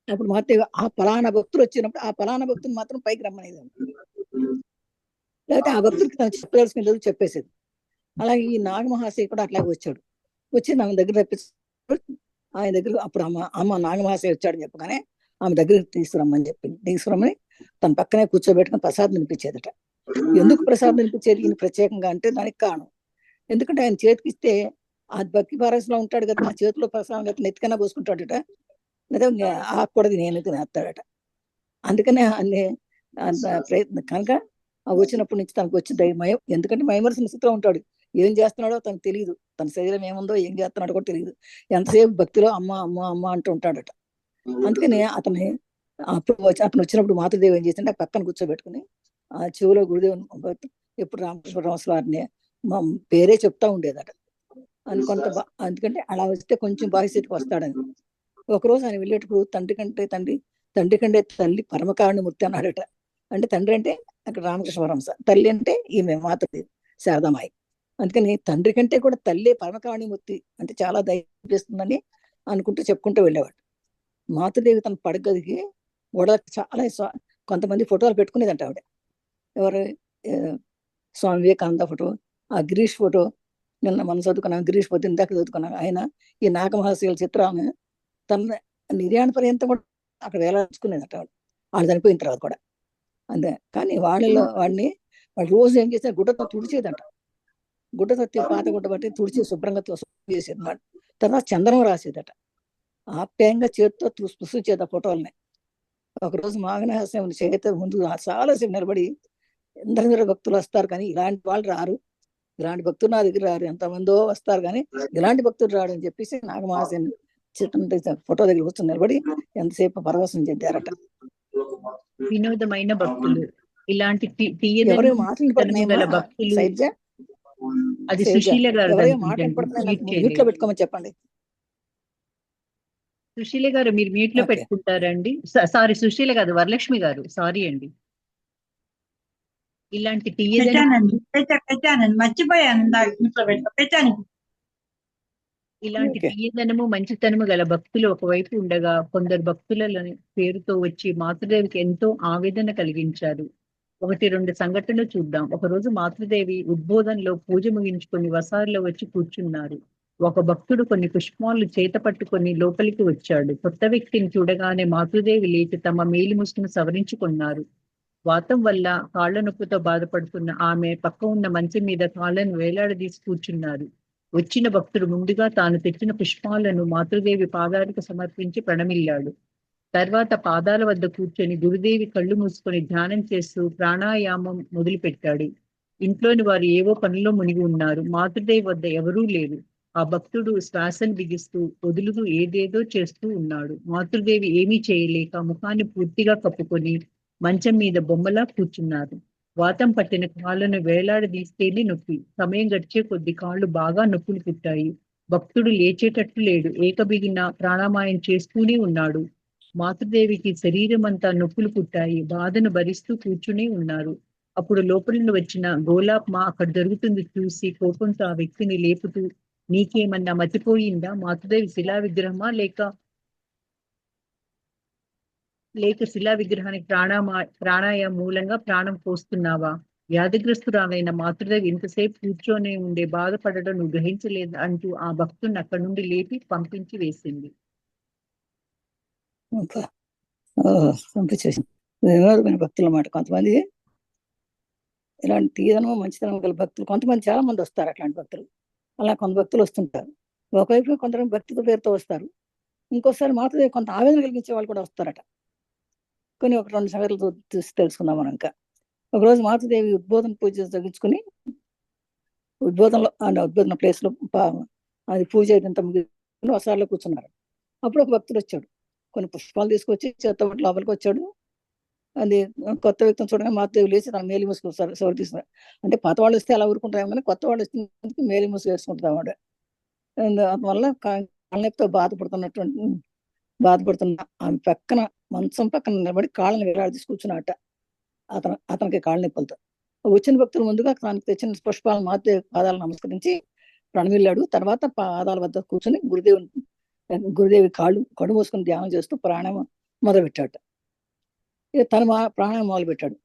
అప్పుడు మాతృదేవి ఆ పలానా భక్తులు వచ్చినప్పుడు ఆ పలానా భక్తులు మాత్రం పైకి రమ్మనేది, లేకపోతే ఆ భక్తుడికి తను చెప్పదలుచుకునే చెప్పేసేది. అలాగే ఈ నాగమహాశయ కూడా అట్లాగే వచ్చాడు. వచ్చి ఆమె దగ్గర రప్పించాడు. ఆయన దగ్గర అప్పుడు అమ్మ నాగమహాశయ వచ్చాడని చెప్పగానే ఆమె దగ్గరికి తీసుకురమ్మని తన పక్కనే కూర్చోబెట్టుకుని ప్రసాదం వినిపించేదట. ఎందుకు ప్రసాదం వినిపించేది ఈయన ప్రత్యేకంగా అంటే దానికి కారణం, ఎందుకంటే ఆయన చేతికిస్తే ఆ భక్తి పారస్లో ఉంటాడు కదా, ఆ చేతిలో ప్రసాదం గట్ల నెత్తికన్నా పోసుకుంటాడట, లేదా ఆకూడదు నేను తినేస్తాడట. అందుకనే అన్ని ప్రయత్నం కనుక వచ్చినప్పటి నుంచి తనకు వచ్చి ఎందుకంటే మైమరసిన స్థితిలో ఉంటాడు, ఏం చేస్తున్నాడో తనకు తెలియదు, తన శరీరం ఏముందో ఏం చేస్తున్నాడో కూడా తెలియదు, ఎంతసేపు భక్తిలో అమ్మ అమ్మ అమ్మ అంటూ ఉంటాడట. అందుకని అతను వచ్చినప్పుడు మాతృదేవి ఏం చేసింటే పక్కన కూర్చోబెట్టుకుని ఆ చెవిలో గురుదేవుని ఎప్పుడు రామకృష్ణ పరమహంస వారిని మా పేరే చెప్తా ఉండేదట. ఎందుకంటే అలా వస్తే కొంచెం బాహ్యస్థితికి వస్తాడని. ఒకరోజు ఆయన వెళ్ళేటప్పుడు తండ్రి కంటే తల్లి పరమకారుణ్యమూర్తి అన్నాడట. అంటే తండ్రి అంటే అక్కడ రామకృష్ణ పరమహంస, తల్లి అంటే ఈమె మాతృదేవి శారదామాయి. అందుకని తండ్రి కంటే కూడా తల్లి పరమకారుణ్యమూర్తి అంటే చాలా దయచేస్తుందని అనుకుంటూ చెప్పుకుంటూ వెళ్ళేవాడు. మాతృదేవి తన పడగదికి చాలా కొంతమంది ఫోటోలు పెట్టుకునేదంట ఆవిడ. ఎవరు? స్వామి వివేకానంద ఫోటో, ఆ గిరీష్ ఫోటో, నిన్న మనం చదువుకున్నాం గిరీష్ ఫోటో, ఇందాక చదువుకున్నాం. ఆయన ఈ నాగమహాశయుల చిత్రాలను తన నిర్యాణ పర్యంతం కూడా అక్కడ వేలాడుచుకునేదట వాళ్ళు చనిపోయిన తర్వాత కూడా. అంతే. కానీ వాడిని రోజు ఏం చేస్తే గుడ్డతో తుడిచేదంట. గుడ్డతో పాత గుడ్డ బట్టి తుడిచి శుభ్రంగా చేసేది అన్నమాట. తర్వాత చందనం రాసేదట. ఆప్యాయంగా చేతితో స్పృశించేది ఆ ఫోటోల్ని. ఒకరోజు మాఘనహాసం చేత ముందు చాలాసేపు నిలబడి ఎందరో భక్తులు వస్తారు, కానీ ఇలాంటి వాళ్ళు రారు, ఇలాంటి భక్తులు నా దగ్గర రారు, ఎంతమందో వస్తారు కానీ ఇలాంటి భక్తులు రాడు అని చెప్పేసి నాగమహాశయం ఫోటో దగ్గర కూర్చొని నిలబడి ఎంతసేపు పరవశం చెందారట.
వినోదమైన భక్తులు, ఇలాంటి
ఎవరో మాటలు పడుతున్నాయమ్మా
భక్తులు.
సైజ
అది సుశీల గారు.
ఎవరో మాటలు పడుతున్నాయి, మ్యూట్ లో పెట్టుకోమని చెప్పండి.
సుశీల గారు మీరు మ్యూట్ లో పెట్టుకుంటారండి. సారీ సుశీల గారు, వరలక్ష్మి గారు, సారీ అండి. ఇలాంటి ఇలాంటి తీయదనము మంచితనము గల భక్తులు ఒకవైపు ఉండగా, కొందరు భక్తుల పేరుతో వచ్చి మాతృదేవికి ఎంతో ఆవేదన కలిగించారు. 1-2 సంఘటనలు చూద్దాం. ఒకరోజు మాతృదేవి ఉద్బోధనలో పూజ ముగించుకొని వసారిలో వచ్చి కూర్చున్నారు. ఒక భక్తుడు కొన్ని పుష్పాలు చేత పట్టుకొని లోపలికి వచ్చాడు. కొత్త వ్యక్తిని చూడగానే మాతృదేవి లేచి తమ మేలి ముసుగును సవరించుకున్నారు. వాతం వల్ల కాళ్ల నొప్పితో బాధపడుతున్న ఆమె పక్క ఉన్న మంచం మీద కాళ్లను వేలాడదీసి కూర్చున్నారు. వచ్చిన భక్తుడు ముందుగా తాను తెచ్చిన పుష్పాలను మాతృదేవి పాదాలకు సమర్పించి ప్రణమిల్లాడు. తర్వాత పాదాల వద్ద కూర్చొని గురుదేవి కళ్ళు మూసుకొని ధ్యానం చేస్తూ ప్రాణాయామం మొదలుపెట్టాడు. ఇంట్లోని వారు ఏవో పనుల్లో మునిగి ఉన్నారు. మాతృదేవి వద్ద ఎవరూ లేరు. ఆ భక్తుడు శ్వాసను బిగిస్తూ వదులుతూ ఏదేదో చేస్తూ ఉన్నాడు. మాతృదేవి ఏమీ చేయలేక ముఖాన్ని పూర్తిగా కప్పుకొని మంచం మీద బొమ్మలా కూర్చున్నారు. వాతం పట్టిన కాళ్ళను వేలాడదీస్తేనే నొప్పి. సమయం గడిచే కొద్ది కాళ్ళు బాగా నొప్పులు పుట్టాయి. భక్తుడు లేచేటట్లు లేడు. ఏకబిగిన ప్రాణామాయం చేస్తూనే ఉన్నాడు. మాతృదేవికి శరీరం అంతా నొప్పులు పుట్టాయి. బాధను భరిస్తూ కూర్చునే ఉన్నారు. అప్పుడు లోపలి నుండి వచ్చిన గోలాప్మ అక్కడ జరుగుతుంది చూసి కోపంతో ఆ వ్యక్తిని లేపుతూ, నీకేమన్నా మతిపోయిందా? మాతృదేవి శిలా విగ్రహమా లేక శిలా విగ్రహానికి ప్రాణాయామ మూలంగా ప్రాణం పోస్తున్నావా? వ్యాధిగ్రస్తురాలైన మాతృదేవి ఇంతసేపు కూర్చొని ఉండే బాధపడడం నువ్వు గ్రహించలేదు అంటూ ఆ భక్తుని అక్కడి నుండి లేపి పంపించి వేసింది.
పంపించేసింది. వినోదమైన భక్తులు అన్నమాట. కొంతమంది ఇలాంటి తీయదనం మంచితనం గల భక్తులు, కొంతమంది చాలా మంది వస్తారు అట్లాంటి భక్తులు. అలా కొంత భక్తులు వస్తుంటారు. ఒకవైపు కొంతమంది భక్తితో పేరుతో వస్తారు. ఇంకోసారి మాతృదేవి కొంత ఆవేదన కలిగించే వాళ్ళు కూడా వస్తారట. కొన్ని 1-2 సంగతులతో చూసి తెలుసుకుందాం మనం. ఇంకా ఒకరోజు మాతృదేవి ఉద్బోధన పూజ తగ్గించుకుని ఉద్బోధన ప్లేస్ లో అది పూజ అయినంత ముగిన వసాల్లో కూర్చున్నారు. అప్పుడు ఒక భక్తుడు వచ్చాడు. కొన్ని పుష్పాలు తీసుకొచ్చి చేత లోపలికి వచ్చాడు. అది కొత్త వ్యక్తిని చూడగా మాతృదేవి లేచి తన మేలి ముసుగు సవరి తీసుకున్నారు. అంటే పాత వాళ్ళు వస్తే అలా ఊరుకుంటాం, కానీ కొత్త వాళ్ళు వస్తే మేలి ముసుగు వేసుకుంటాం అన్నమాట. అందువల్ల కాళ్ళనొప్పితో బాధపడుతున్న ఆమె పక్కన మంచం పక్కన నిలబడి కాళ్ళని వేలాడదీసి కూర్చున్నట్ట. అతనికి కాళ్ళ నొప్పులతో వచ్చిన భక్తులు ముందుగా తనకు తెచ్చిన పుష్పాలను మాతృదేవి పాదాలను నమస్కరించి ప్రణమిల్లాడు. తర్వాత పాదాల వద్ద కూర్చొని గురుదేవి కడు మూసుకుని ధ్యానం చేస్తూ ప్రాణాయామం మొదలుపెట్టాడు. ఇక తన ప్రాణాయామం మొదలు పెట్టాడు.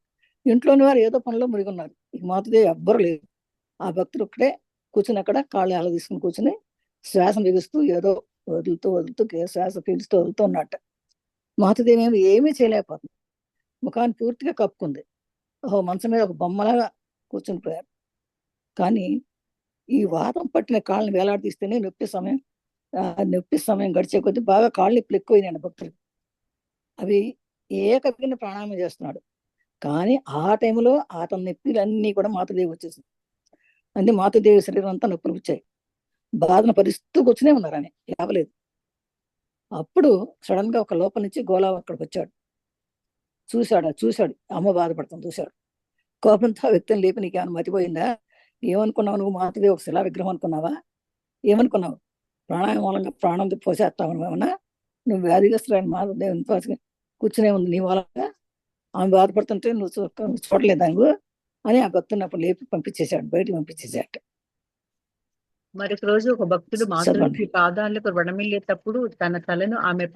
ఇంట్లోని వారు ఏదో పనిలో మునిగి ఉన్నారు. ఇక మాతృదేవి ఎవ్వరు లేదు. ఆ భక్తుడు ఒక్కడే కూర్చుని అక్కడ కాళ్ళు అలా తీసుకుని కూర్చుని శ్వాస బిగుస్తూ ఏదో వదులుతూ శ్వాస పీలుస్తూ వదులుతూ ఉన్నట్ట. మాతృదేవి ఏమీ చేయలేకపోతుంది. ముఖాన్ని పూర్తిగా కప్పుకుంది. మంచం మీద ఒక బొమ్మలాగా కూర్చుని పోయారు. కానీ ఈ వాతం పట్టిన కాళ్ళని వేలాడదీస్తేనే నొప్పి సమయం గడిచే కొద్దీ బాగా కాళ్ళు నొప్పులు ఎక్కువైనాయండి భక్తులు. అవి ఏకబిగిన ప్రాణాయామం చేస్తున్నాడు. కానీ ఆ టైంలో అతని నొప్పిలన్నీ కూడా మాతృదేవి వచ్చేసింది. అంటే మాతృదేవి శరీరం అంతా నొప్పులు వచ్చాయి. బాధను పరిస్తూ కూర్చునే ఉన్నారు. అని లేవలేదు. అప్పుడు సడన్ గా ఒక లోపల నుంచి గోలా అక్కడికి వచ్చాడు. చూశాడు అమ్మ బాధపడుతుంది. చూశాడు. కోపంతో ఆ వ్యక్తిని లేపి, నీకేమైనా మతిపోయిందా? ఏమనుకున్నావు నువ్వు? మాతృదేవి ఒక శిలా విగ్రహం అనుకున్నావా? ఏమనుకున్నావు? ప్రాణాయామం మూలంగా ప్రాణం పోసేస్తావు ఏమన్నా? నువ్వు వ్యాధిగ్రస్తులైన మాతృదేవిని కూర్చునే ఉంది నీ మూలంగా. ఆమె బాధపడుతుంటే నువ్వు చూడలేదా నువ్వు అని ఆ భక్తుని అప్పుడు లేపి పంపించేశాడు, బయటకు పంపించేశాడు.
మరొక రోజు ఒక భక్తుడు మాతృదేవి పాదాలకు రణమిల్లేటప్పుడు తన తలను ఆమె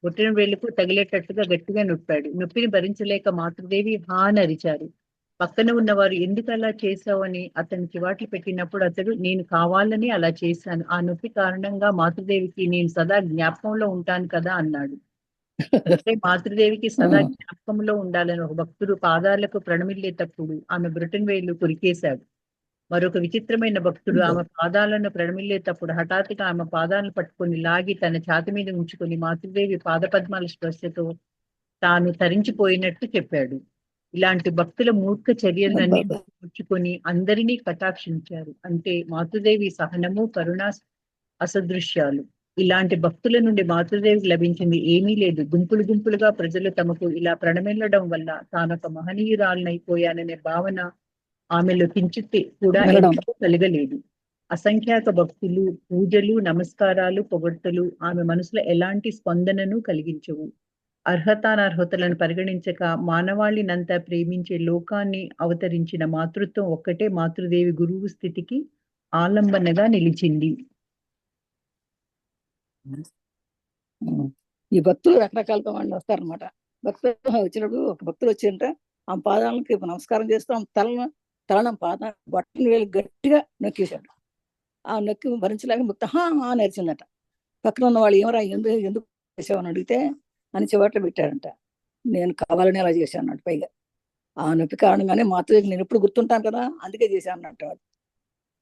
బొట్టిన వేలుకు తగిలేటట్టుగా గట్టిగా నొప్పాడు. నొప్పిని భరించలేక మాతృదేవి హానరిచారు. పక్కన ఉన్నవారు ఎందుకు అలా చేశావని అతని చివాట్లు పెట్టినప్పుడు అతడు, నేను కావాలని అలా చేశాను. ఆ నొప్పి కారణంగా మాతృదేవికి నేను సదా జ్ఞాపకంలో ఉంటాను కదా అన్నాడు. అంటే మాతృదేవికి సదా జ్ఞాపకంలో ఉండాలని ఒక భక్తుడు పాదాలకు ప్రణమిల్లేటప్పుడు ఆమె బ్రిటన్ వేలు కొరికేశాడు. మరొక విచిత్రమైన భక్తుడు ఆమె పాదాలను ప్రణమిల్లేటప్పుడు హఠాత్తుగా ఆమె పాదాలను పట్టుకొని లాగి తన ఛాతి మీద ఉంచుకొని మాతృదేవి పాదపద్మాల స్పర్శతో తాను తరించిపోయినట్టు చెప్పాడు. ఇలాంటి భక్తుల మూర్ఖ చర్యలన్నీ
అబ్బబ్బా.
ముచ్చుకొని అందరినీ కటాక్షించారు. అంటే మాతృదేవి సహనము, కరుణ అసదృశ్యాలు. ఇలాంటి భక్తుల నుండి మాతృదేవికి లభించింది ఏమీ లేదు. గుంపులు గుంపులుగా ప్రజలు తమకు ఇలా ప్రణమిల్లడం వల్ల తానొక మహనీయురాలనైపోయాననే భావన ఆమెలో కించిత్ కూడా
వెళ్ళడం.
ఎందుకు కలగలేదు. అసంఖ్యాక భక్తులు, పూజలు, నమస్కారాలు, పొగడ్తలు ఆమె మనసులో ఎలాంటి స్పందనను కలిగించవు. అర్హతానర్హతలను పరిగణించక మానవాళినంతా ప్రేమించే లోకాన్ని అవతరించిన మాతృత్వం ఒక్కటే మాతృదేవి గురువు స్థితికి ఆలంబనగా నిలిచింది.
ఈ భక్తులు రకరకాలుగా వాళ్ళు వస్తారనమాట. భక్తులు వచ్చినప్పుడు ఒక భక్తులు వచ్చింటే ఆ పాదాలకి నమస్కారం చేస్తూ ఆమె తలను పాద బట్టలు వేలు గట్టిగా నొక్కేశాడు. ఆ నొక్కి భరించలేక భక్తి నేర్చిందట. పక్కన ఉన్న వాళ్ళు ఏమరా ఎందుకు చేసావని అడిగితే అని చివట్లో పెట్టాడంట. నేను కావాలని అలా చేశాను అన్నట్టు. పైగా ఆ నొప్పి కారణంగానే మాతృకి నేను ఎప్పుడు గుర్తుంటాను కదా, అందుకే చేశాను అన్నట్టు వాడు.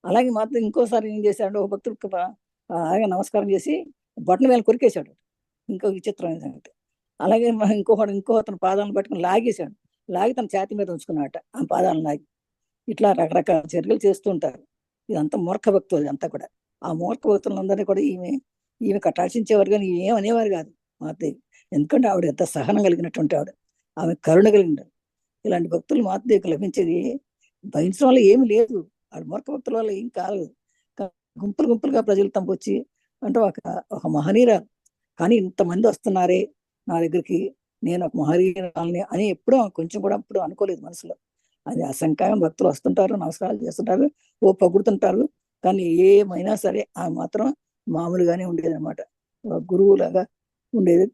అలాగే మాత్రం ఇంకోసారి ఏం చేశాడు, ఒక భక్తుడికి అలాగే నమస్కారం చేసి బట్టన వేలు కొరికేశాడు. ఇంకో విచిత్రమైన సంగతి. అలాగే ఇంకో అతను పాదాలను పట్టుకుని లాగేశాడు. లాగి తన ఛాతి మీద ఉంచుకున్నాడట ఆ పాదాలను లాగి. ఇట్లా రకరకాల చర్యలు చేస్తూ ఉంటారు. ఇదంతా మూర్ఖ భక్తులు, ఇదంతా కూడా. ఆ మూర్ఖ భక్తులందరినీ కూడా ఈమె కటాక్షించేవారు, కానీ ఏమనేవారు కాదు మాతదేవి. ఎందుకంటే ఆవిడ ఎంత సహనం కలిగినటువంటి ఆవిడ, ఆమె కరుణ కలిగిన. ఇలాంటి భక్తులు మాతదేవికి లభించేది భయించడం వల్ల ఏమి లేదు. ఆవిడ మూర్ఖ భక్తుల వల్ల ఏం కాదు. గుంపులు గుంపులుగా ప్రజలు తమకొచ్చి అంటే ఒక మహనీయురాలు, కానీ ఇంతమంది వస్తున్నారే నా దగ్గరికి, నేను ఒక మహనీయురాలని అని ఎప్పుడూ కొంచెం కూడా ఎప్పుడు అనుకోలేదు మనసులో. అది అసంఖ్యాకం భక్తులు వస్తుంటారు, నమస్కారాలు చేస్తుంటారు, పొగుడుతుంటారు. కానీ ఏమైనా సరే ఆ మాత్రం మామూలుగానే ఉండేది అనమాట. గురువులాగా ఉండేది.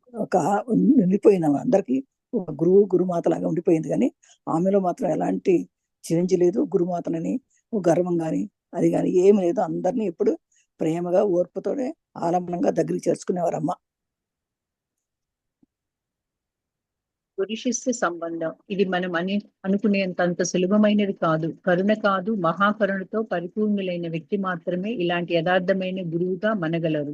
ఉండిపోయింది ఆమె అందరికీ. ఒక గురుమాత లాగా ఉండిపోయింది. కానీ ఆమెలో మాత్రం ఎలాంటి చేంజ్ లేదు. గురుమాతనని గర్వం కానీ అది కానీ ఏమి లేదు. అందరినీ ఎప్పుడు ప్రేమగా ఓర్పుతోనే ఆలంబనంగా దగ్గరికి చేర్చుకునేవారమ్మ.
గురు శిష్య సంబంధం ఇది మనం అనుకునేంత సులభమైనది కాదు. కరుణ కాదు, మహాకరుణతో పరిపూర్ణులైన వ్యక్తి మాత్రమే ఇలాంటి యథార్థమైన గురువుగా మనగలరు.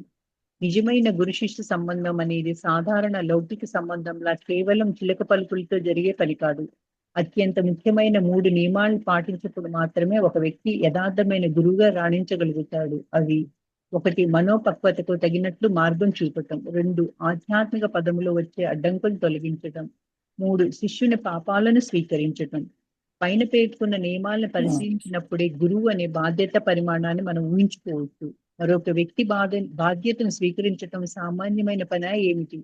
నిజమైన గురు శిష్య సంబంధం అనేది సాధారణ లౌకిక సంబంధంలా కేవలం చిలక పలుకులతో జరిగే పని కాదు. అత్యంత ముఖ్యమైన 3 నియమాలను పాటించినప్పుడు మాత్రమే ఒక వ్యక్తి యథార్థమైన గురువుగా రాణించగలుగుతాడు. అవి: 1 మనోపక్వతకు తగినట్లు మార్గం చూపటం. 2 ఆధ్యాత్మిక పదములో వచ్చే అడ్డంకులు తొలగించటం. 3 శిష్యుని పాపాలను స్వీకరించటం. పైన పేర్కొన్న నియమాలను పరిశీలించినప్పుడే గురువు అనే బాధ్యత పరిమాణాన్ని మనం ఊహించుకోవచ్చు. మరొక వ్యక్తి బాధ్యతను స్వీకరించటం సామాన్యమైన పనా ఏమిటి?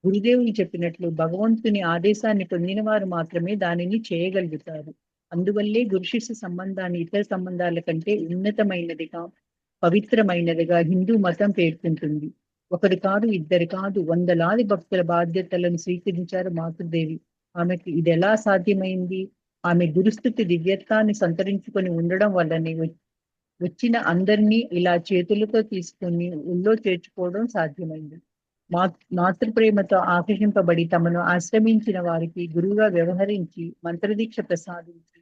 గురుదేవుని చెప్పినట్లు భగవంతుని ఆదేశాన్ని పొందిన వారు మాత్రమే దానిని చేయగలుగుతారు. అందువల్లే గురు శిష్య సంబంధాన్ని ఇతర సంబంధాల కంటే ఉన్నతమైనదిగా, పవిత్రమైనదిగా హిందూ మతం పేర్కొంటుంది. ఒకరు కాదు, ఇద్దరు కాదు, వందలాది భక్తుల బాధ్యతలను స్వీకరించారు మాతృదేవి. ఆమెకు ఇది ఎలా సాధ్యమైంది? ఆమె గురుస్థితి దివ్యత్వాన్ని సంతరించుకొని ఉండడం వల్లనే వచ్చిన అందరినీ ఇలా చేతులతో తీసుకొని ఒళ్ళో చేర్చుకోవడం సాధ్యమైంది. మాతృప్రేమతో ఆకర్షింపబడి తమను ఆశ్రమించిన వారికి గురువుగా వ్యవహరించి మంత్రదీక్ష ప్రసాదించి